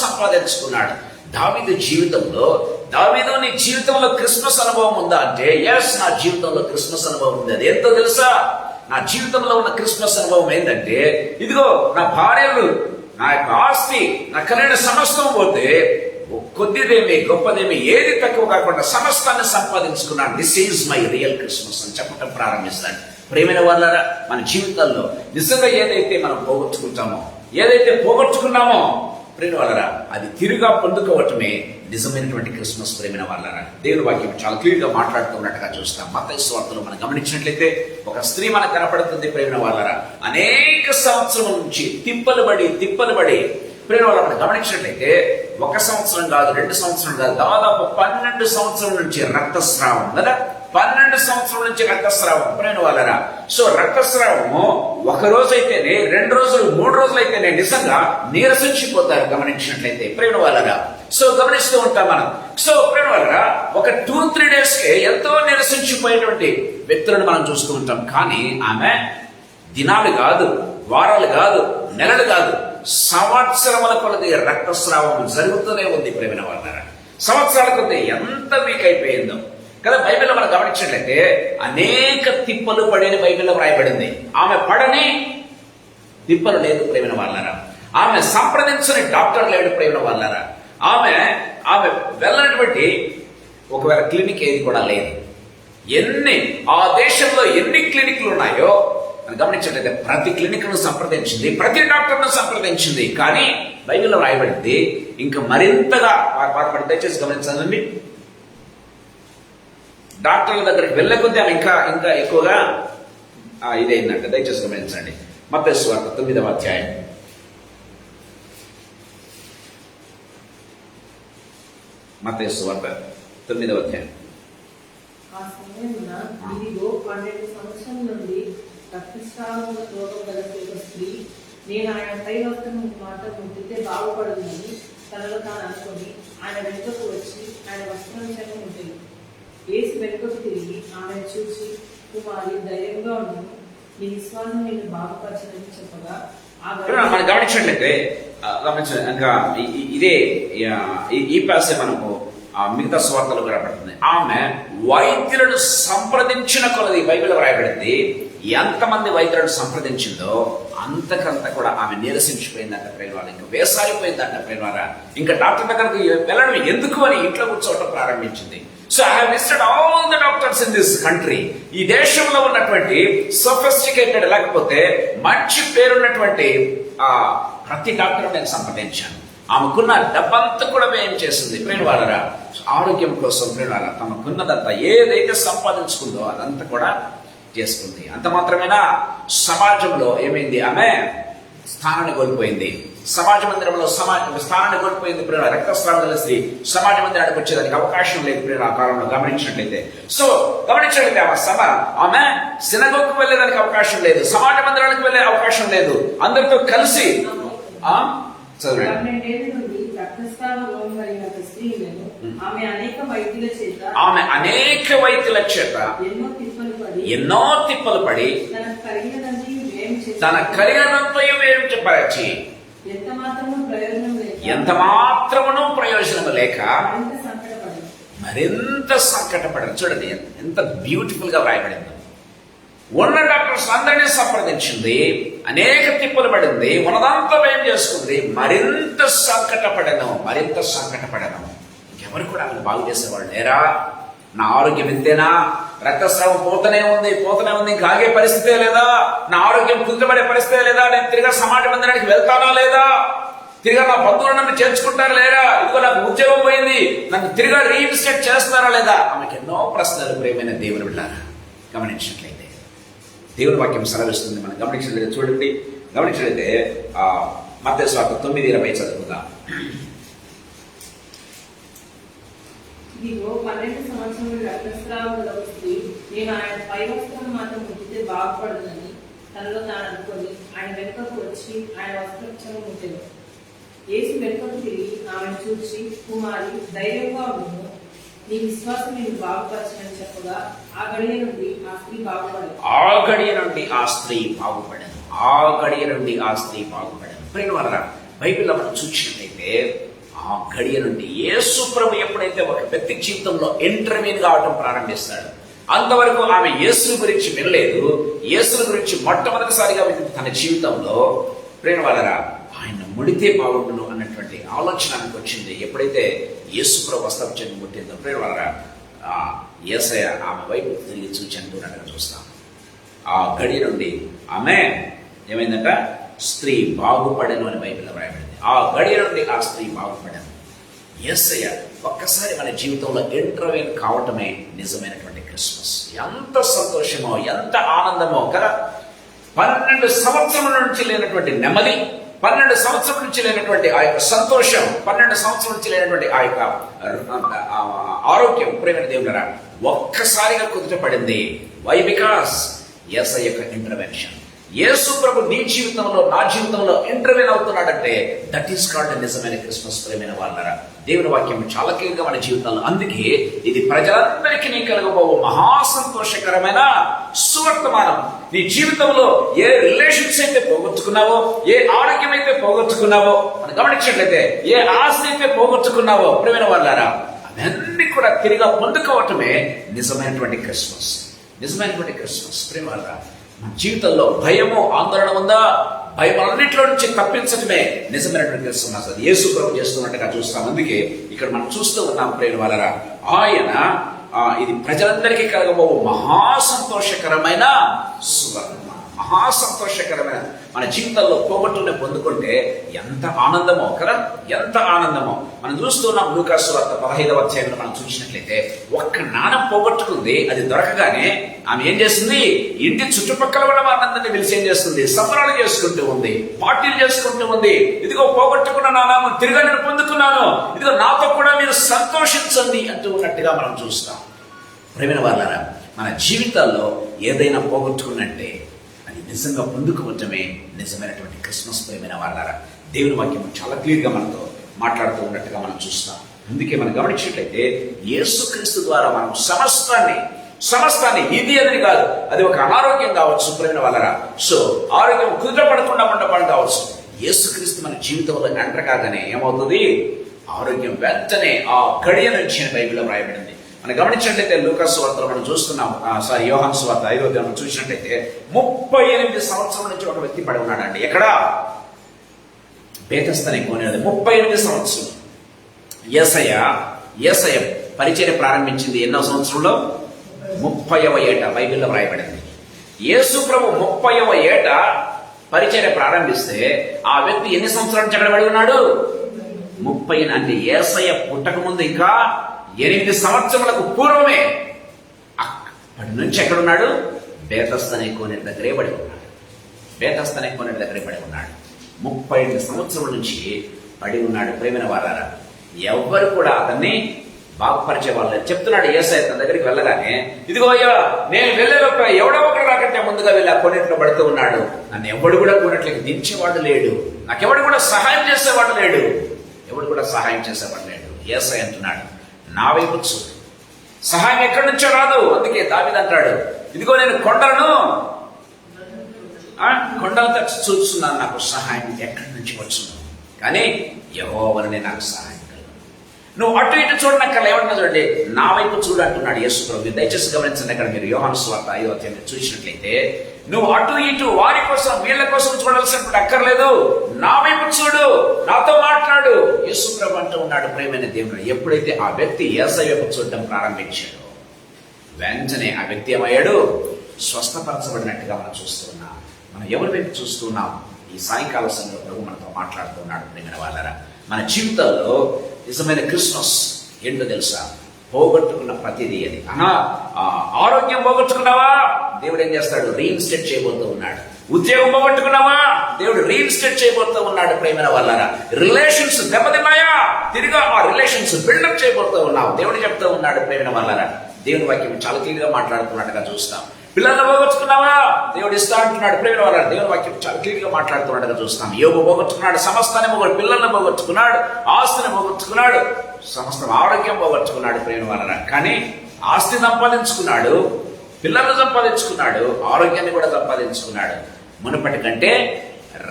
సంపాదించుకున్నాడు. దావీదు జీవితంలో, దావీదు నీ జీవితంలో క్రిస్మస్ అనుభవం ఉందా అంటే, ఎస్, నా జీవితంలో క్రిస్మస్ అనుభవం ఉంది. అది ఎంతో తెలుసా? నా జీవితంలో ఉన్న క్రిస్మస్ అనుభవం ఏంటంటే, ఇదిగో నా భార్యలు, నా యొక్క ఆస్తి, నా కలిగిన సమస్తం పోతే కొద్దిదేమి గొప్పదేమి ఏది తక్కువ కాకుండా సమస్తాన్ని సంపాదించుకున్నాను. This is my real Christmas అని చెప్పడం ప్రారంభిస్తాను. ప్రేమైన వాళ్ళారా, మన జీవితాల్లో నిజంగా ఏదైతే మనం పోగొట్టుకుంటామో, ఏదైతే పోగొట్టుకున్నామో ప్రేమ వాళ్ళారా, అది తిరిగా పొందుకోవటమే నిజమైనటువంటి క్రిస్మస్. ప్రేమైన వాళ్ళారా, దేవుని వాక్యం చాలా క్లియర్ గా మాట్లాడుతున్నట్టుగా చూస్తాం. మత్తయి సువార్తలో మనం గమనించినట్లయితే ఒక స్త్రీ మనకు కనపడుతుంది. ప్రేమైన వాళ్ళారా, అనేక సంవత్సరం నుంచి తిప్పలు పడి ప్రేమ వాళ్ళ మనం గమనించినట్లయితే 1 సంవత్సరం కాదు, 2 సంవత్సరం కాదు, దాదాపు 12 సంవత్సరం నుంచి రక్తస్రావం కదా. 12 సంవత్సరాల నుంచి రక్తస్రావం. ప్రేమ వాళ్ళరా, సో రక్తస్రావము ఒక రోజు అయితేనే, 2 రోజులు 3 రోజులు అయితేనే నిజంగా నీరసించిపోతారు గమనించినట్లయితే. ప్రేమ వాళ్ళరా, సో గమనిస్తూ ఉంటాం మనం. సో ప్రేమ వాళ్ళరా, ఒక 2-3 days కే ఎంతో నిరసించిపోయేటువంటి వ్యక్తులను మనం చూస్తూ ఉంటాం. కానీ ఆమె దినాలు కాదు, వారాలు కాదు, నెలలు కాదు, సంవత్సరముల కొలది రక్తస్రావం జరుగుతూనే ఉంది. ప్రేమ వాళ్ళరా, సంవత్సరాల కొద్ది ఎంత వీక్ అయిపోయిందో కదా. బైబిల్లో మనం గమనించినట్లయితే అనేక తిప్పలు పడేని బైబిల్లో వ్రాయబడింది. ఆమె పడని తిప్పలు లేదు ప్రేమ వాళ్ళరా. ఆమె సంప్రదించని డాక్టర్ లేడు ప్రేమ వాళ్ళరా. ఆమె వెళ్ళినటువంటి ఒకవేళ క్లినిక్ ఏది కూడా లేదు. ఆ దేశంలో ఎన్ని క్లినిక్లు ఉన్నాయో అని గమనించినట్లయితే ప్రతి క్లినిక్ ను సంప్రదించింది, ప్రతి డాక్టర్ ను సంప్రదించింది. కానీ బైబిల్లో రాయబడింది ఇంకా మరింతగా బాధపడి. దయచేసి గమనించాలండి, డాక్టర్ల దగ్గరికి వెళ్ళే కొద్దీ ఆమె ఇంకా ఎక్కువగా ఇదైందంటే. దయచేసి గమనించండి. మత్తయి సువార్త 9వ అధ్యాయం. మత్తయి సువార్త 9వ అధ్యాయం. ఆ సమయమున ఇదిగో 12 సంవత్సరం నుండి రక్తస్రావముల రోగం గల ఒక స్త్రీ, నేను ఆయన పై వస్త్రము మాత్రం ముట్టితే బాగుపడుతుందని తనలో తాను అనుకొని ఆయన వెనుకకు వచ్చి ఆయన వస్త్రం చెంత ఉంటుంది. యేసు వెనుకకు తిరిగి ఆమెను చూసి, కుమారి ధైర్యంగా ఉండు, నీ విశ్వాసం నిన్ను బాగుపరచదని చెప్పగా మనం గమనించినట్లయితే ఇంకా ఇదే ఈ పాసే మనకు మిగతా స్వార్థలు కనబడుతుంది. ఆమె వైద్యులను సంప్రదించిన కొలది బైబిల్ వ్రాయబడింది. ఎంతమంది వైద్యులను సంప్రదించిందో అంతకంత కూడా ఆమె నీరసించిపోయిందంట ప్రేరవారు. ఇంకా వేసారిపోయిందంట ప్రేరవారా. ఇంకా డాక్టర్ దగ్గరకు వెళ్ళడం ఎందుకు అని ఇంట్లో కూర్చోవటం ప్రారంభించింది. So I have listed all the doctors in this country. ఈ దేశంలో ఉన్నటువంటి సోఫిస్టికేటెడ్ లేకపోతే మంచి పేరున్నటువంటి ప్రతి డాక్టర్ నేను సంప్రదించాను. ఆమెకున్న డబ్బంతా కూడా వ్యయం చేసింది ప్రేరవారా. ఆరోగ్యం కోసం ప్రేరవారా తమకున్నదంతా ఏదైతే సంపాదించుకుందో అదంతా కూడా చేసుకుంది. అంత మాత్రమేనా, సమాజంలో ఏమైంది, ఆమె స్థానాన్ని కోల్పోయింది. సమాజ మందిరంలో స్థానాన్ని కోల్పోయింది. ప్రేమ రక్తస్రావం గల స్త్రీ సమాజ మందిరానికి వచ్చేదానికి అవకాశం లేదు ప్రేమ ఆ కాలంలో గమనించినట్లయితే. సో గమనించినట్లయితే ఆమె సినగోగ్కు వెళ్ళేదానికి అవకాశం లేదు, సమాజ మందిరానికి వెళ్ళే అవకాశం లేదు. అందరితో కలిసి ఆమె అనేక వైద్యుల చేత ఎన్నో తిప్పలు పడి తన కలిగినంత వ్యయం చెప్పాచి ఎంత మాత్రమును ప్రయోజనం లేక మరింత సంకటపడదు. చూడండి ఎంత బ్యూటిఫుల్ గా వ్రాయబడింది. ఉన్న డాక్టర్స్ అందరినీ సంప్రదించింది, అనేక తిప్పలు పడింది, ఉన్నదంతా వ్యయం చేసుకుంది, మరింత సంకటపడను. ఇంకెవరు కూడా ఆమెను బాగు చేసేవాళ్ళు లేరా? నా ఆరోగ్యం ఇంతేనా? రక్తస్రావం పోతూనే ఉంది, ఇంకా ఆగే పరిస్థితే లేదా? నా ఆరోగ్యం కుంగిపడే పరిస్థితే లేదా? నేను తిరిగా సమాజ మందిరానికి వెళ్తానా లేదా? తిరిగా నా బంధువులు నన్ను చేర్చుకుంటారా లేదా? ఇదిగో నాకు ఉద్యోగం పోయింది, నన్ను తిరిగా రీఇన్స్టేట్ చేస్తారా లేదా? ఆమెకి ఎన్నో ప్రశ్నలు ప్రియమైన దేవుని బిడ్డలారా గమనించినట్లయితే దేవుని వాక్యం సెలవిస్తుంది. మనం గమనించినట్లయితే చూడండి, మత్తయి సువార్త 9:20 చదువుకుందాం. ఇదిగో 12 సంవత్సరముల రక్తస్రావం గల స్త్రీ, నేను ఆయన పై వస్త్రం మాత్రం ముట్టితే బాగుపడుతుందని తనలో తాను అనుకొని ఆయన వెనుకకు వచ్చి ఆయన వస్త్రం ముట్టెను. యేసు వెనుకకు తిరిగి ఆమెను చూసి, కుమారి ధైర్యంగా ఉండు, నీ విశ్వాసం నిన్ను బాగుపరచని చెప్పగా ఆ గడియ నుండి ఆ స్త్రీ బాగుపడదు. ప్రేమ బైబిల్లో మనం చూసినట్లయితే ఆ గడియ నుండి యేసు ప్రభు ఎప్పుడైతే ఒక వ్యక్తి జీవితంలో ఇంటర్వ్యూన్ కావటం ప్రారంభిస్తాడు, అంతవరకు ఆమె యేసు గురించి వినలేదు. యేసు గురించి మొట్టమొదటిసారిగా తన జీవితంలో ప్రేమ వాళ్ళరా ఆయన ముడితే బాగుండును అన్నటువంటి ఆలోచన ఆమెకు వచ్చింది. ఎప్పుడైతే యేసు ప్రభు వస్త్రం చెంది ముట్టిందో ప్రేమ వాళ్ళరా యేసయ్య ఆమె వైపు తిరిగి చూచి అంటున్నట్టుగా చూస్తాం. ఆ గడియ నుండి ఆమె ఏమైందంట, స్త్రీ బాగుపడను అని బైబిల్లో రాయబడింది. ఆ గడియ నుండి ఆ స్త్రీ బాగుపడను. యేసయ్య ఒక్కసారి మన జీవితంలో ఇంటర్వ్యూన్ కావటమే నిజమైనటువంటి క్రిస్మస్. ఎంత సంతోషమో, ఎంత ఆనందమో కదా. 12 సంవత్సరాల నుంచి లేనటువంటి నెమ్మది 12 సంవత్సరం నుంచి లేనటువంటి ఆ యొక్క సంతోషం, 12 సంవత్సరం నుంచి లేనటువంటి ఆ యొక్క ఆరోగ్యం ప్రేమైన దేవులరా ఒక్కసారిగా కుదుటపడింది. వై? బికాస్ యేసయ్య యొక్క ఇంటర్వెన్షన్. యేసు ప్రభు నీ జీవితంలో, నా జీవితంలో ఇంటర్వ్యూన్ అవుతున్నాడంటే దట్ ఈస్ కాల్డ్ నిజమైన క్రిస్మస్. ప్రేమైన వాళ్ళరా, దేవుని వాక్యం చాలా క్లియర్గా మన జీవితంలో. అందుకే ఇది ప్రజలందరికీ నీ కలగబోవు మహా సంతోషకరమైన సువర్తమానం. నీ జీవితంలో ఏ రిలేషన్స్ అయితే పోగొట్టుకున్నావో, ఏ ఆరోగ్యం అయితే పోగొట్టుకున్నావో, మనం గమనించినట్లయితే ఏ ఆస్తి అయితే పోగొట్టుకున్నావో ప్రేమైన వాళ్ళరా, అవన్నీ కూడా తిరిగా పొందుకోవటమే నిజమైనటువంటి క్రిస్మస్. నిజమైనటువంటి క్రిస్మస్. ప్రేమ వాళ్ళరా, మన జీవితంలో భయము, ఆందోళన ఉందా? భయం అన్నింటిలో నుంచి తప్పించడమే నిజమైనటువంటి క్రిస్మస్. అది యేసు ప్రభు చేస్తున్నట్టుగా చూస్తాం. అందుకే ఇక్కడ మనం చూస్తూ ఉన్నాం ప్రేమ వాళ్ళరా, ఆయన ఇది ప్రజలందరికీ కలగబోవు మహా సంతోషకరమైన సువర్ణ, మహా సంతోషకరమైన. మన జీవితంలో పోగొట్టుని పొందుకుంటే ఎంత ఆనందమో కదా, ఎంత ఆనందమో. మనం చూస్తున్నాం లూకాసు వార్త 15వ అధ్యాయంలో మనం చూసినట్లయితే ఒక్క నాణం పోగొట్టుకుంది. అది దొరకగానే ఆమె ఏం చేస్తుంది? ఇంటి చుట్టుపక్కల ఉన్న వారందరినీ పిలిచి ఏం చేస్తుంది? సంబరాలు చేసుకుంటూ ఉంది, పార్టీలు చేసుకుంటూ ఉంది. ఇదిగో పోగొట్టుకున్న నాణం తిరిగా నేను పొందుకున్నాను, ఇదిగో నాతో కూడా మీరు సంతోషించండి అంటూ ఉన్నట్టుగా మనం చూస్తాం. ప్రేమైన వాళ్ళారా, మన జీవితాల్లో ఏదైనా పోగొట్టుకున్నట్టే అది నిజంగా పొందుకోవటమే నిజమైనటువంటి క్రిస్మస్. ప్రేమైన వాళ్ళారా, దేవుని వాక్యం చాలా క్లియర్గా మనతో మాట్లాడుతూ ఉన్నట్టుగా మనం చూస్తాం. అందుకే మనం గమనించినట్లయితే యేసుక్రీస్తు ద్వారా మనం సమస్తాన్ని ఇది అని కాదు, అది ఒక అనారోగ్యం కావచ్చు ప్రేమైన వాళ్ళరా, సో ఆరోగ్యం కుదుటపడకుండా ఉండబడి కావచ్చు, యేసుక్రీస్తు మన జీవితంలో ఎంటర్ కాగానే ఏమవుతుంది? ఆరోగ్యం వెంటనే ఆ గడియ నుంచి బైబిల్లో వ్రాయబడింది. మనం గమనించినట్లయితే లూకాసు వార్తలో మనం చూస్తున్నాం, యోహాను సువార్త 5వ అధ్యాయం చూసినట్లయితే 38 సంవత్సరాల నుంచి ఒక వ్యక్తి పడి ఉన్నాడండి. ఎక్కడ? బేతస్తనే కోనేది. 38 సంవత్సరం. యేసయ్య పరిచర్య ప్రారంభించింది ఎన్నో సంవత్సరంలో? 30వ ఏట బైబిల్లో వ్రాయబడింది. యేసు ప్రభు 30వ ఏట పరిచర్య ప్రారంభిస్తే ఆ వ్యక్తి ఎన్ని సంవత్సరాల నుంచి అక్కడ పడి ఉన్నాడు? 30. అంటే యేసయ్య పుట్టక ముందు ఇంకా 8 సంవత్సరాలకు పూర్వమే అప్పటి నుంచి ఎక్కడున్నాడు? బేతస్తనే కోనేటి దగ్గరే పడి ఉన్నాడు. బేతస్తనే కోనేటి దగ్గరే పడి ఉన్నాడు. 38 సంవత్సరాల నుంచి పడి ఉన్నాడు. ప్రేమైన వారారా, ఎవ్వరు కూడా అతన్ని బాగుపరిచే వాళ్ళు చెప్తున్నాడు. యేసయ్య తన దగ్గరికి వెళ్ళగానే, ఇదిగో అయ్యా నేను వెళ్ళేలోపు ఎవడో ఒకడు నాకంటే ముందుగా వెళ్ళి ఆ కొన్నిట్లో పడుతూ ఉన్నాడు. నన్ను ఎవడు కూడా కొన్నిట్లకి దించేవాడు లేడు, నాకెవడు కూడా సహాయం చేసేవాడు లేడు, ఎవడు కూడా సహాయం చేసేవాడు లేడు. యేసయ్య అంటున్నాడు, నా వైపు చూడు, సహాయం ఎక్కడి నుంచో రాదు. అందుకే దావీదు అంటాడు, ఇదిగో నేను కొండలను చూస్తున్నాను, నాకు సహాయం ఎక్కడి నుంచి వచ్చును, కానీ యెహోవానే నాకు సహాయం. నువ్వు అటు ఇటు చూడనక్కర్లే, ఏమన్నా చూడండి, నా వైపు చూడు అంటున్నాడు యేసు ప్రభు. దయచేసి గమనించండి, అక్కడ మీరు యోహాను సువార్త 5వ అధ్యాయం చూసినట్లయితే నువ్వు అటు ఇటు వారి కోసం వీళ్ళ కోసం చూడాల్సినప్పుడు అక్కర్లేదు, నా వైపు చూడు, నాతో మాట్లాడు యేసు ప్రభు అంటూ ఉన్నాడు. ప్రేమైన దేవుడు, ఎప్పుడైతే ఆ వ్యక్తి యేసయ్య వైపు చూడటం ప్రారంభించాడో వెంటనే ఆ వ్యక్తి ఏమయ్యాడు? స్వస్థపరచబడినట్టుగా మనం చూస్తున్నాం. మనం ఎవరి వైపు చూస్తున్నాం? ఈ సాయంకాల సమయంలో ప్రభు మనతో మాట్లాడుతున్నాడు. ప్రేమైన వాళ్ళరా, మన జీవితంలో నిజమైన క్రిస్మస్ ఏంటో తెలుసా? పోగొట్టుకున్న ప్రతిదీ అది. ఆరోగ్యం పోగొట్టుకున్నావా? దేవుడు ఏం చేస్తాడు? రీఇన్స్టేట్ చేయబోతూ ఉన్నాడు. ఉద్యోగం పోగొట్టుకున్నావా? దేవుడు రీఇన్స్టేట్ చేయబోతూ ఉన్నాడు. ప్రేమైన వాళ్ళారా, రిలేషన్స్ దెబ్బతిన్నాయా? తిరిగా ఆ రిలేషన్స్ బిల్డప్ చేయబోతూ ఉన్నావు. దేవుడు చెప్తూ ఉన్నాడు. ప్రేమైన వాళ్ళారా, దేవుని వాక్యం చాలా క్లియర్గా మాట్లాడుతున్నట్టుగా చూస్తాం. పిల్లలను పోగొట్టుకున్నావా? దేవుడు ఇస్తా అంటున్నాడు. ప్రేమ వాళ్ళ దేవుని వాక్యం చాలా క్లియర్గా మాట్లాడుతున్నట్టుగా చూస్తాం. యోబు పోగొట్టుకున్నాడు, సమస్తాన్ని పిల్లలను పోగొట్టుకున్నాడు, ఆస్తిని పోగొట్టుకున్నాడు, సమస్తం ఆరోగ్యం పోగొట్టుకున్నాడు. ప్రేమ వాళ్ళ కానీ ఆస్తి సంపాదించుకున్నాడు, పిల్లలను సంపాదించుకున్నాడు, ఆరోగ్యాన్ని కూడా సంపాదించుకున్నాడు. మునుపటి కంటే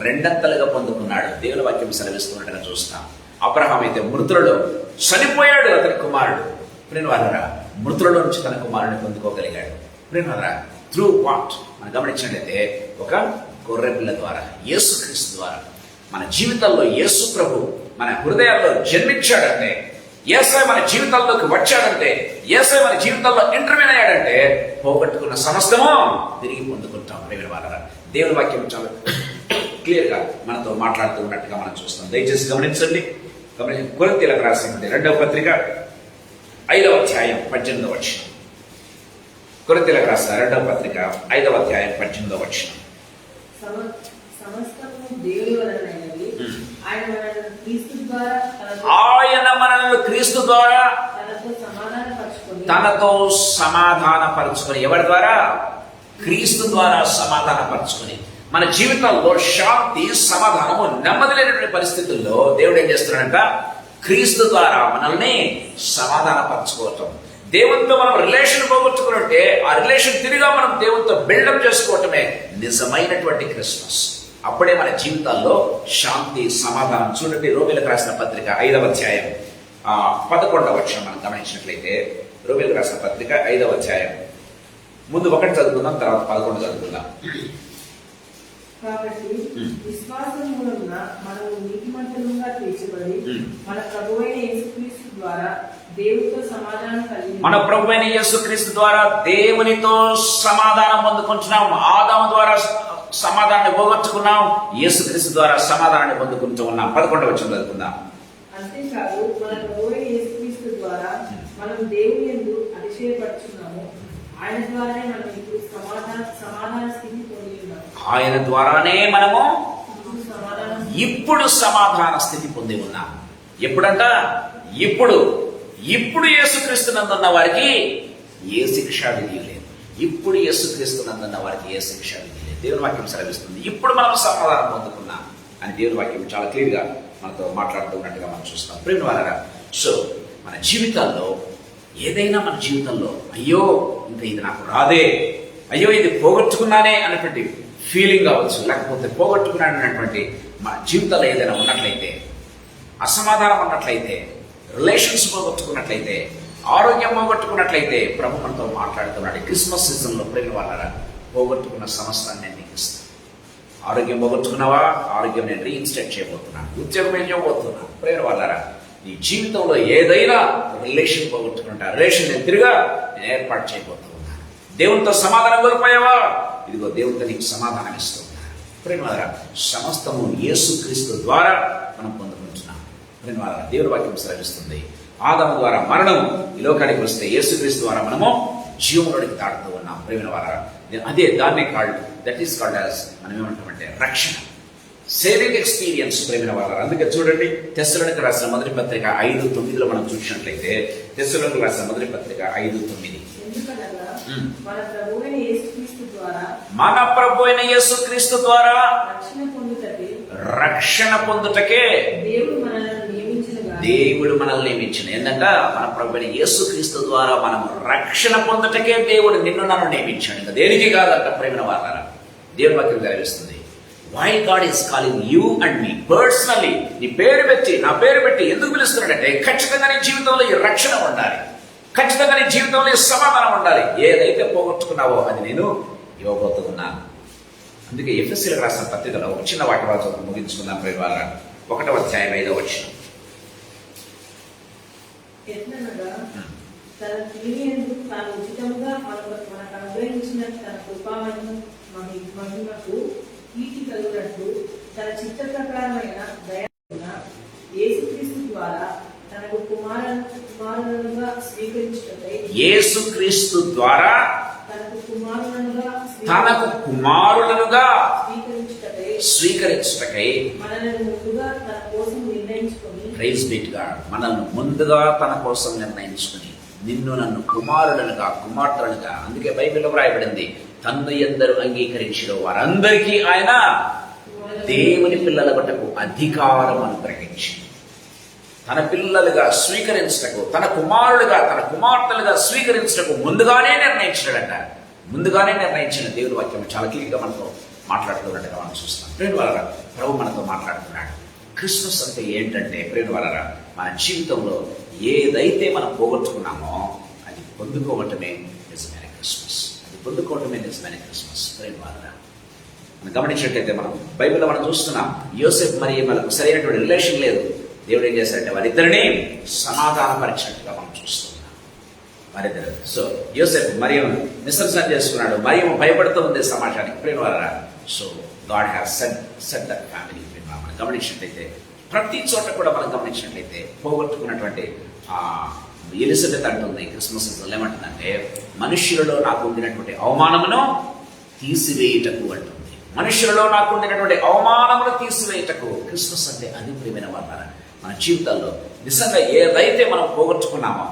2 అంతలుగా పొందుకున్నాడు. దేవుని వాక్యం సెలవిస్తున్నట్టుగా చూస్తాం. అబ్రహాం అయితే మృతులలో చనిపోయాడు, అతని కుమారుడు. ప్రేమ వాళ్ళ మృతులలో నుంచి తన కుమారుడిని పొందుకోగలిగాడు. ప్రేమరా, త్రూ వాట్? మనం గమనించినట్లయితే ఒక గొర్రె పిల్ల ద్వారా, యేసుక్రీస్తు ద్వారా మన జీవితంలో యేసు ప్రభు మన హృదయాల్లో జన్మించాడంటే, యేసయ్య మన జీవితాల్లోకి వచ్చాడంటే, యేసయ్య మన జీవితాల్లో ఇంటర్వ్యూన్ అయ్యాడంటే పోగొట్టుకున్న సమస్తము తిరిగి పొందుకుంటాం. ప్రేమ వాళ్ళ దేవుని వాక్యం చాలా క్లియర్గా మనతో మాట్లాడుతూ ఉన్నట్టుగా మనం చూస్తాం. దయచేసి గమనించండి. కొరింథీయులకు రాసినటువంటి 2వ పత్రిక 5వ అధ్యాయం 18వ వచనం. కొరింథీయులకు రాసిన 2వ పత్రిక 5వ అధ్యాయం 18వ వచనం. సమస్తము దేవుని వలనైనవి, ఆయన మనల్ని క్రీస్తు ద్వారా ఆయన మనల్ని క్రీస్తు ద్వారా తనతో తనతో సమాధానపరచుకొని సమాధానపరచుకొని, ఎవరి ద్వారా? క్రీస్తు ద్వారా సమాధానపరచుకొని. మన జీవితాల్లో శాంతి, సమాధానము, నెమ్మది లేనటువంటి పరిస్థితుల్లో దేవుడు ఏం చేస్తున్నాడంట? క్రీస్తు ద్వారా మనల్ని సమాధానపరచుకోవటం. దేవునితో మనం రిలేషన్ పోగొట్టుకుంటే ఆ రిలేషన్ తిరిగా మనం దేవునితో బిల్డప్ చేసుకోవటమే నిజమైనటువంటి క్రిస్మస్. అప్పుడే మన జీవితాల్లో శాంతి, సమాధానం. చూడండి, రోమీయులకు రాసిన పత్రిక 5వ అధ్యాయం 11వ వచనం మనం గమనించినట్లయితే, రోమీయులకు రాసిన పత్రిక 5వ అధ్యాయం ముందు 1 చదువుకుందాం, తర్వాత 11 చదువుకుందాం. కాబట్టి విశ్వాసం మూలమున మనము నీతిమంతులుగా తీర్చబడి మన ప్రభువైన యేసుక్రీస్తు ద్వారా దేవునితో సమాధానం కలిగి మన ప్రభువైన యేసుక్రీస్తు ద్వారా దేవునితో సమాధానం పొందుకుంటున్నాం. ఆదాము ద్వారా సమాధానాన్ని పోగొట్టుకున్నాం, యేసుక్రీస్తు ద్వారా సమాధానాన్ని పొందుకుంటూ ఉన్నాం. 11వ వచనం చదువుకుందాం. అంతేకాదు మన ప్రభువైన యేసుక్రీస్తు ద్వారా మనం దేవుని యందు అతిశయపడుచున్నాము. ఆయన ద్వారానే మనం ఇప్పుడు సమాధాన స్థితి పొంది ఉన్నాము. ఆయన ద్వారానే మనము సమాధానం ఇప్పుడు సమాధాన స్థితి పొంది ఉన్నాం. ఎప్పుడంట? ఇప్పుడు యేసుక్రీస్తు నందున్న వారికి ఏ శిక్షా విధి లేదు. ఇప్పుడు యేసుక్రీస్తు నందున్న వారికి ఏ శిక్షా విధి లేదు. దేవుని వాక్యం సెలవిస్తుంది ఇప్పుడు మనం సమాధానం పొందుకున్నాం అని. దేవుని వాక్యం చాలా క్లియర్ గా మనతో మాట్లాడుతున్నట్టుగా మనం చూస్తాం. ప్రేమ వారరా, సో మన జీవితాల్లో ఏదైనా మన జీవితంలో అయ్యో ఇంకా ఇది నాకు రాదే, అయ్యో ఇది పోగొట్టుకున్నానే అన్నటువంటి ఫీలింగ్ కావచ్చు, లేకపోతే పోగొట్టుకున్నాను అన్నటువంటి మన జీవితంలో ఏదైనా ఉన్నట్లయితే, అసమాధానం ఉన్నట్లయితే, రిలేషన్స్ పోగొట్టుకున్నట్లయితే, ఆరోగ్యం పోగొట్టుకున్నట్లయితే ప్రభు మనతో మాట్లాడుతున్నాడు. క్రిస్మస్ సీజన్లో ప్రేమ వాళ్ళరా, పోగొట్టుకున్న సమస్యను నేను నీకు ఇస్తాను. ఆరోగ్యం పోగొట్టుకున్నావా? ఆరోగ్యం నేను రీఇన్స్టేట్ చేయబోతున్నాను. ఉద్యోగం ఏం చేయబోతున్నాను. ప్రేమ వాళ్ళరా, నీ జీవితంలో ఏదైనా రిలేషన్ పోగొట్టుకుంటా, రిలేషన్ నేను తిరిగా నేను ఏర్పాటు చేయబోతున్నాను. దేవునితో సమాధానం కోల్పోయావా? ఇదిగో దేవునితో నీకు సమాధానం ఇస్తున్నాను. ప్రేమరా, సమస్తము యేసుక్రీస్తు ద్వారా మనం పొందుకుంటున్నాం. ప్రేమరా, దేవుని వాక్యం సెలవిస్తుంది ఆదాము ద్వారా మరణం ఈ లోకానికి వస్తే యేసుక్రీస్తు ద్వారా మనము జీవంలోనికి దాటుతూ ఉన్నాం. ప్రేమ వారా, అదే దాన్నే దట్ ఈస్ కాల్డ్ యాజ్ మనం ఏమంటామంటే రక్షణ, సేవింగ్ ఎక్స్పీరియన్స్. ప్రేమ వారా, అందుకే చూడండి తెస్సలోనికి రాసిన మొదటి పత్రిక 5:9 మనం చూసినట్లయితే, తెస్సలోనికి రాసిన మొదటి పత్రిక 5:9, ఎందుకనగా మన ప్రభువైన యేసుక్రీస్తు ద్వారా మన ప్రభు అయిన యేసుక్రీస్తు ద్వారా రక్షణ పొందుటకే దేవుడు మనల్ని నియమించిన. ఏంటంట? మన ప్రభు అయిన యేసుక్రీస్తు ద్వారా మనం రక్షణ పొందుటకే దేవుడు నిన్ను నన్ను నియమించాడు. ఇంకా దేనికి కాదంట. ప్రేమ వారారా, దేవుని వాక్యం తెలియజేస్తుంది why God is calling you and me personally. నీ పేరు పెట్టి, నా పేరు పెట్టి ఎందుకు పిలుస్తున్నాడంటే ఖచ్చితంగా నీ జీవితంలో ఈ రక్షణ ఉండాలి, ఖచ్చితంగా నీ జీవితంలో ఈ సమాధానం ఉండాలి. ఏదైతే పోగొట్టుకున్నావో అది నేను ఇవ్వబోతున్నాను. అందుకే ఎఫెసీయులకు రాసిన పత్రికలో ఒక చిన్న వాక్యం ముగించుకుందాం. ప్రేమ వారారా, 1వ అధ్యాయం 5వ వచనం. ఎట్లనగా తన తిరిగేందుకు తాను ఉచితంగా మనకు అనుగ్రహించిన తన మహిమకు కీర్తి కలుగునట్లు తన చిత్త ప్రకారమైన దయన యేసుక్రీస్తు ద్వారా తనకు కుమారులుగా స్వీకరించుటకై, యేసుక్రీస్తు ద్వారా తనకు కుమారులుగా స్వీకరించుటకై మనల్ని ముందుగా తన కోసం నిర్ణయించుకొని, ప్రైజ్ బీ టు గాడ్, మనల్ని ముందుగా తన కోసం నిర్ణయించుకుని నిన్ను నన్ను కుమారులుగా కుమార్తెలుగా, అందుకే బైబిల్లో వ్రాయబడింది తన్ను ఎందరు అంగీకరించిన వారందరికీ ఆయన దేవుని పిల్లల బట్టకు అధికారం అనుగ్రహించి తన పిల్లలుగా స్వీకరించటకు, తన కుమారులుగా తన కుమార్తెలుగా స్వీకరించటకు ముందుగానే నిర్ణయించాడంట. ముందుగానే నిర్ణయించిన దేవుని వాక్యం చాలా క్లియర్గా మనతో మాట్లాడుతున్నట్టుగా మనం చూస్తాం. ప్రేమ వారరా, ప్రభు మనతో మాట్లాడుతున్నాడు. క్రిస్మస్ అంటే ఏంటంటే ప్రేమ వారరా, మన జీవితంలో ఏదైతే మనం పోగొట్టుకున్నామో అది పొందుకోవటమే నిజమైన క్రిస్మస్. అది పొందుకోవటమే నిజమైన క్రిస్మస్. ప్రేమ వారరా, మనం గమనించినట్లయితే మనం బైబిల్లో మనం చూస్తున్నాం యోసేపు మరియమ్మలకు సరైనటువంటి రిలేషన్ లేదు. దేవుడు ఏం చేశాడంటే వారిద్దరిని సమాధానపరిచినట్టుగా మనం చూస్తున్నాం. వారిద్దరు, సో యోసేపు మరియం మిస్సండర్స్టాండ్ చేసుకున్నాడు. మరియం భయపడుతూ ఉంది సమాజానికి. ప్రేమ వారరా, so God has set that family. మనం గమనించినట్లయితే ప్రతి చోట కూడా మనం గమనించినట్లయితే పోగొట్టుకున్నటువంటి ఎలిజబెత్ అంటుంది క్రిస్మస్ ఏమంటుందంటే మనుష్యులలో నాకు ఉండినటువంటి అవమానమును తీసివేయుటకు అంటుంది. మనుషులలో నాకు ఉండినటువంటి అవమానములు తీసివేయటకు క్రిస్మస్ అంటే అది ప్రియమైన వాళ్ళారా. మన జీవితాల్లో నిజంగా ఏదైతే మనం పోగొట్టుకున్నామో,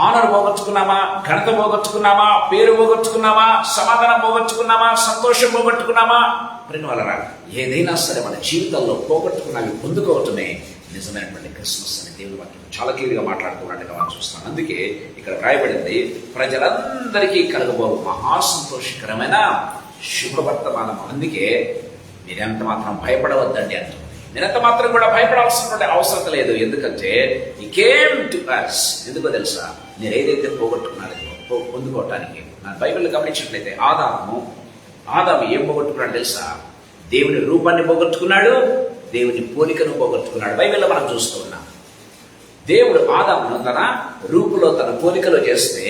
ఆనర్ పోగొట్టుకున్నామా, ఘనత పోగొట్టుకున్నామా, పేరు పోగొట్టుకున్నామా, సమాధానం పోగొట్టుకున్నామా, సంతోషం పోగొట్టుకున్నామా, ప్రియమైన వాళ్ళారా, ఏదైనా సరే మన జీవితాల్లో పోగొట్టుకున్నవి పొందుకోవటమే నిజమైనటువంటి క్రిస్మస్ అని దేవుని వాక్యం చాలా క్లియర్గా మాట్లాడుతున్నట్టుగా మనం చూస్తాం. అందుకే ఇక్కడ రాయబడింది, ప్రజలందరికీ కలగబో మహాసంతోషకరమైన శుభవర్తమానం. అందుకే మీరెంత మాత్రం భయపడవద్దండి అంటుంది. మీరెంత మాత్రం కూడా భయపడాల్సినటువంటి అవసరం లేదు. ఎందుకంటే ఈ కేమ్ టు us. ఎందుకో తెలుసా, మీరు ఏదైతే పోగొట్టుకున్నారో పొందుకోవటానికి. మన బైబిల్ గమనించినట్లయితే ఆదాము ఏం పోగొట్టుకున్నాడు తెలుసా? దేవుని రూపాన్ని పోగొట్టుకున్నాడు, దేవుని పోలికను పోగొట్టుకున్నాడు. బైబిల్లో మనం చూస్తూ ఉన్నాం. దేవుడు ఆదామును తన రూపులో తన పోలికలో చేస్తే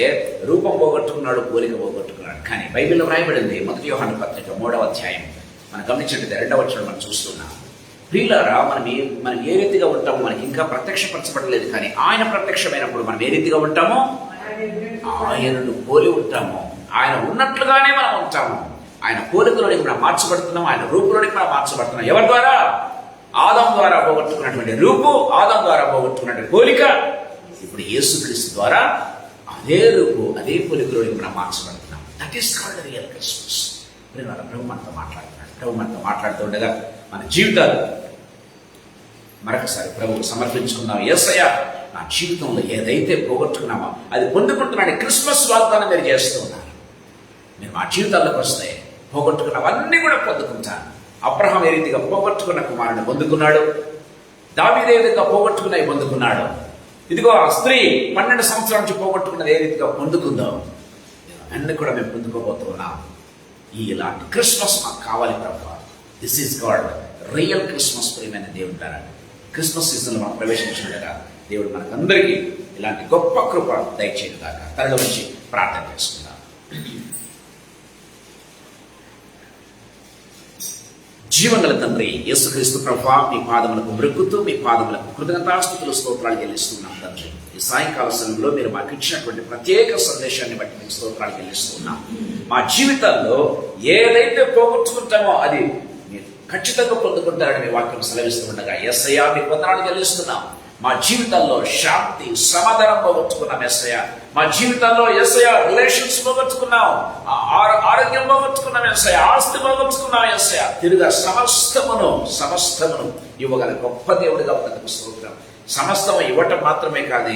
రూపం పోగొట్టుకున్నాడు, పోలిక పోగొట్టుకున్నాడు. కానీ బైబిల్లో రాయబడింది 1 యోహాను పత్రిక 3వ అధ్యాయం మనం గమనించినట్లయితే 2వ వచనం మనం చూస్తున్నాం. ప్రియులారా, మనం ఏ రీతిగా ఉంటామో మనకి ఇంకా ప్రత్యక్షపరచబడలేదు. కానీ ఆయన ప్రత్యక్షమైనప్పుడు మనం ఏ రీతిగా ఉంటామో ఆయనను పోలి ఉంటాము. ఆయన ఉన్నట్లుగానే మనం ఉంటాము. ఆయన పోలికలోనికి మనం మార్చబడుతున్నాం, ఆయన రూపులోనికి మనం మార్చబడుతున్నాం. ఎవరి ద్వారా? ఆదాం ద్వారా పోగొట్టుకున్నటువంటి రూపు, ఆదాం ద్వారా పోగొట్టుకున్నటువంటి పోలిక ఇప్పుడు యేసుక్రీస్తు ద్వారా అదే రూపు, అదే పోలికలోనికి మనం మార్చబడుతున్నాం. That is called real Christmas. ప్రభు మనతో మాట్లాడుతున్నాడు. ప్రభు మనతో మాట్లాడుతుండగా మన జీవితాలు మరొకసారి ప్రభువుకు సమర్పించుకున్నాం. యేసయ్య, నా జీవితంలో ఏదైతే పోగొట్టుకున్నామో అది పొందుకుంటున్నాడు. క్రిస్మస్ వాగ్దానం మీరు చేస్తూ ఉన్నారు. మీరు మా జీవితాల్లోకి వస్తే పోగొట్టుకున్నవన్నీ కూడా పొందుకుంటాను. అబ్రహాం ఏ రీతిగా పోగొట్టుకున్న కుమారుని పొందుకున్నాడు, దావీదు ఏ విధంగా పోగొట్టుకున్నవి పొందుకున్నాడు. ఇదిగో ఆ స్త్రీ 12 సంవత్సరాల నుంచి పోగొట్టుకున్నది ఏ రీతిగా పొందుకుందో అన్ని కూడా మేము పొందుకోబోతున్నాం. ఇలాంటి క్రిస్మస్ మాకు కావాలి ప్రభు. This is God real Christmas. ప్రియమైన దేవుడు ద్వారా క్రిస్మస్ సీజన్లో మనం ప్రవేశించినట్టుగా దేవుడు మనకందరికీ ఇలాంటి గొప్ప కృప దయచేయను దాకా తనలో నుంచి ప్రార్థన చేసుకుందాం. జీవగల తండ్రి యేసుక్రీస్తు ప్రభువా, మీ పాదములకు మృక్కుతూ మీ పాదములకు కృతజ్ఞతాస్తుతులు స్తోత్రాలు చెల్లిస్తున్నాం తండ్రి. ఈ సాయంకాల సమయంలో మీరు మాకు ఇచ్చినటువంటి ప్రత్యేక సందేశాన్ని బట్టి మీకు స్తోత్రాలు చెల్లిస్తున్నాం. మా జీవితాల్లో ఏదైతే పోగొట్టుకుంటామో అది మీరు ఖచ్చితంగా పొందుకుంటారని మీ వాక్యం సెలవిస్తుండగా యేసయ్యా మీకు వందనాలు చెల్లిస్తున్నాం. మా జీవితాల్లో శాంతి సమాధానం పోగొట్టుకున్నాం యేసయ్య. మా జీవితాల్లో యేసయ్య రిలేషన్స్ పోగొట్టుకున్నాం, ఆరోగ్యం పోగొట్టుకున్నాం యేసయ్య, ఆస్తి పోగొట్టుకున్నాం యేసయ్య. తిరుగా సమస్తమును ఇవ్వగల గొప్ప దేవుడిగా ఉన్నందుకు స్తోత్రం. సమస్తం ఇవ్వటం మాత్రమే కాదు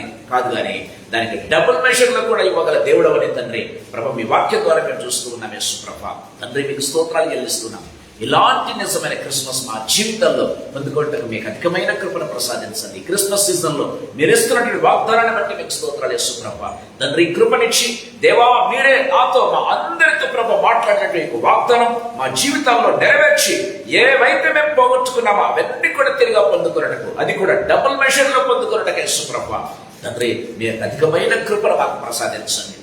కానీ దానికి డబుల్ మెషర్ లో కూడా ఇవ్వగల దేవుడు అని తండ్రి ప్రభు మీ వాక్యం ద్వారా మేము చూస్తూ ఉన్నాం. యేసు ప్రభ తండ్రి మీకు స్తోత్రాలు చెల్లిస్తున్నాం. ఇలాంటి నిజమైన క్రిస్మస్ మా జీవితంలో పొందుకోవడానికి మీకు అధికమైన కృపను ప్రసాదించండి. క్రిస్మస్ సీజన్ లో మీరు ఇస్తున్నటువంటి వాగ్దానాన్ని బట్టి మీకు స్తోత్రాలు యేసు ప్రభ తండ్రి. కృపనిచ్చి దేవా మీరే నాతో మా అందరితో ప్రభ మాట్లాడినట్టు వాగ్దానం మా జీవితంలో నెరవేర్చి ఏవైతే మేము పోగొట్టుకున్నామో అవన్నీ కూడా తిరిగా పొందుకున్నట్టు, అది కూడా డబుల్ మెషర్ లో పొందుకున్నట్టు యేసు ప్రభ తండ్రి మీకు అధికమైన కృపను మాకు ప్రసాదించండి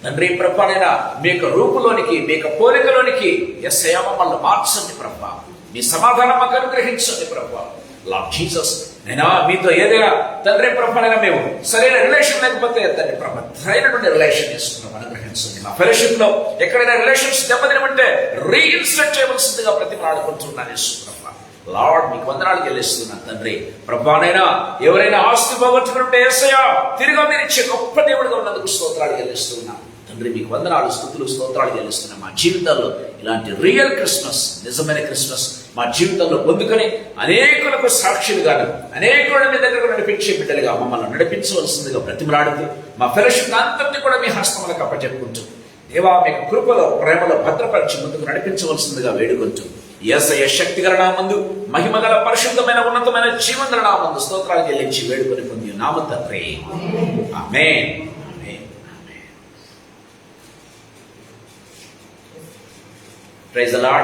తండ్రి. ప్రభానైనా మీ యొక్క రూపులోనికి మీ యొక్క పోలికలోనికి యేసయ్య మమ్మల్ని మార్చండి ప్రభా. మీ సమాధానం మాకు అనుగ్రహించండి ప్రభా. లార్డ్ జీసస్, నైనా మీతో ఏదైనా తండ్రి ప్రభానైనా మేము సరైన రిలేషన్ లేకపోతే తండ్రి ప్రభ సరైనటువంటి రిలేషన్ చేసుకున్నాం అనుగ్రహించండి. మా ఫెలోషిప్ లో ఎక్కడైనా రిలేషన్స్ దెబ్బతినమంటే రీఇన్స్టేట్ చేయవలసిందిగా ప్రతిమలాడుకుంటున్నాను యేసు ప్రభా. లార్డ్ మీకు వందనాలు చెల్లిస్తున్నాను తండ్రి. ప్రభానైనా ఎవరైనా ఆస్తి పోగొట్టుకుంటే యేసయ్య తిరిగా మీరు ఇచ్చే గొప్ప దేవుడిగా ఉన్నందుకు స్తోత్రాలు చెల్లిస్తున్నాను తండ్రి. మీకు వందనాలు స్తుతులు స్తోత్రాలు చెల్లిస్తున్నాం. మా జీవితాల్లో ఇలాంటి రియల్ క్రిస్మస్, నిజమైన క్రిస్మస్ మా జీవితంలో పొందుకొని అనేకులకు సాక్షులుగాను అనేకులను మీ దగ్గరకు నడిపించే బిడ్డలుగా మమ్మల్ని నడిపించవలసిందిగా బ్రతిమలాడుతూ మా ఫెలోషిప్ అంతటినీ కూడా మీ హస్తములకు అప్పచెప్పుకుంటూ దేవా మీకు కృపలో ప్రేమలో భద్రపరిచి ముందుకు నడిపించవలసిందిగా వేడుకొంటూ యేసయ్య శక్తిగల నామందు మహిమగల పరిశుద్ధమైన ఉన్నతమైన జీవగల నామందు స్తోత్రాలు చెల్లించి వేడుకొని పొంది నామ తండ్రి ఆమేన్. Praise the Lord.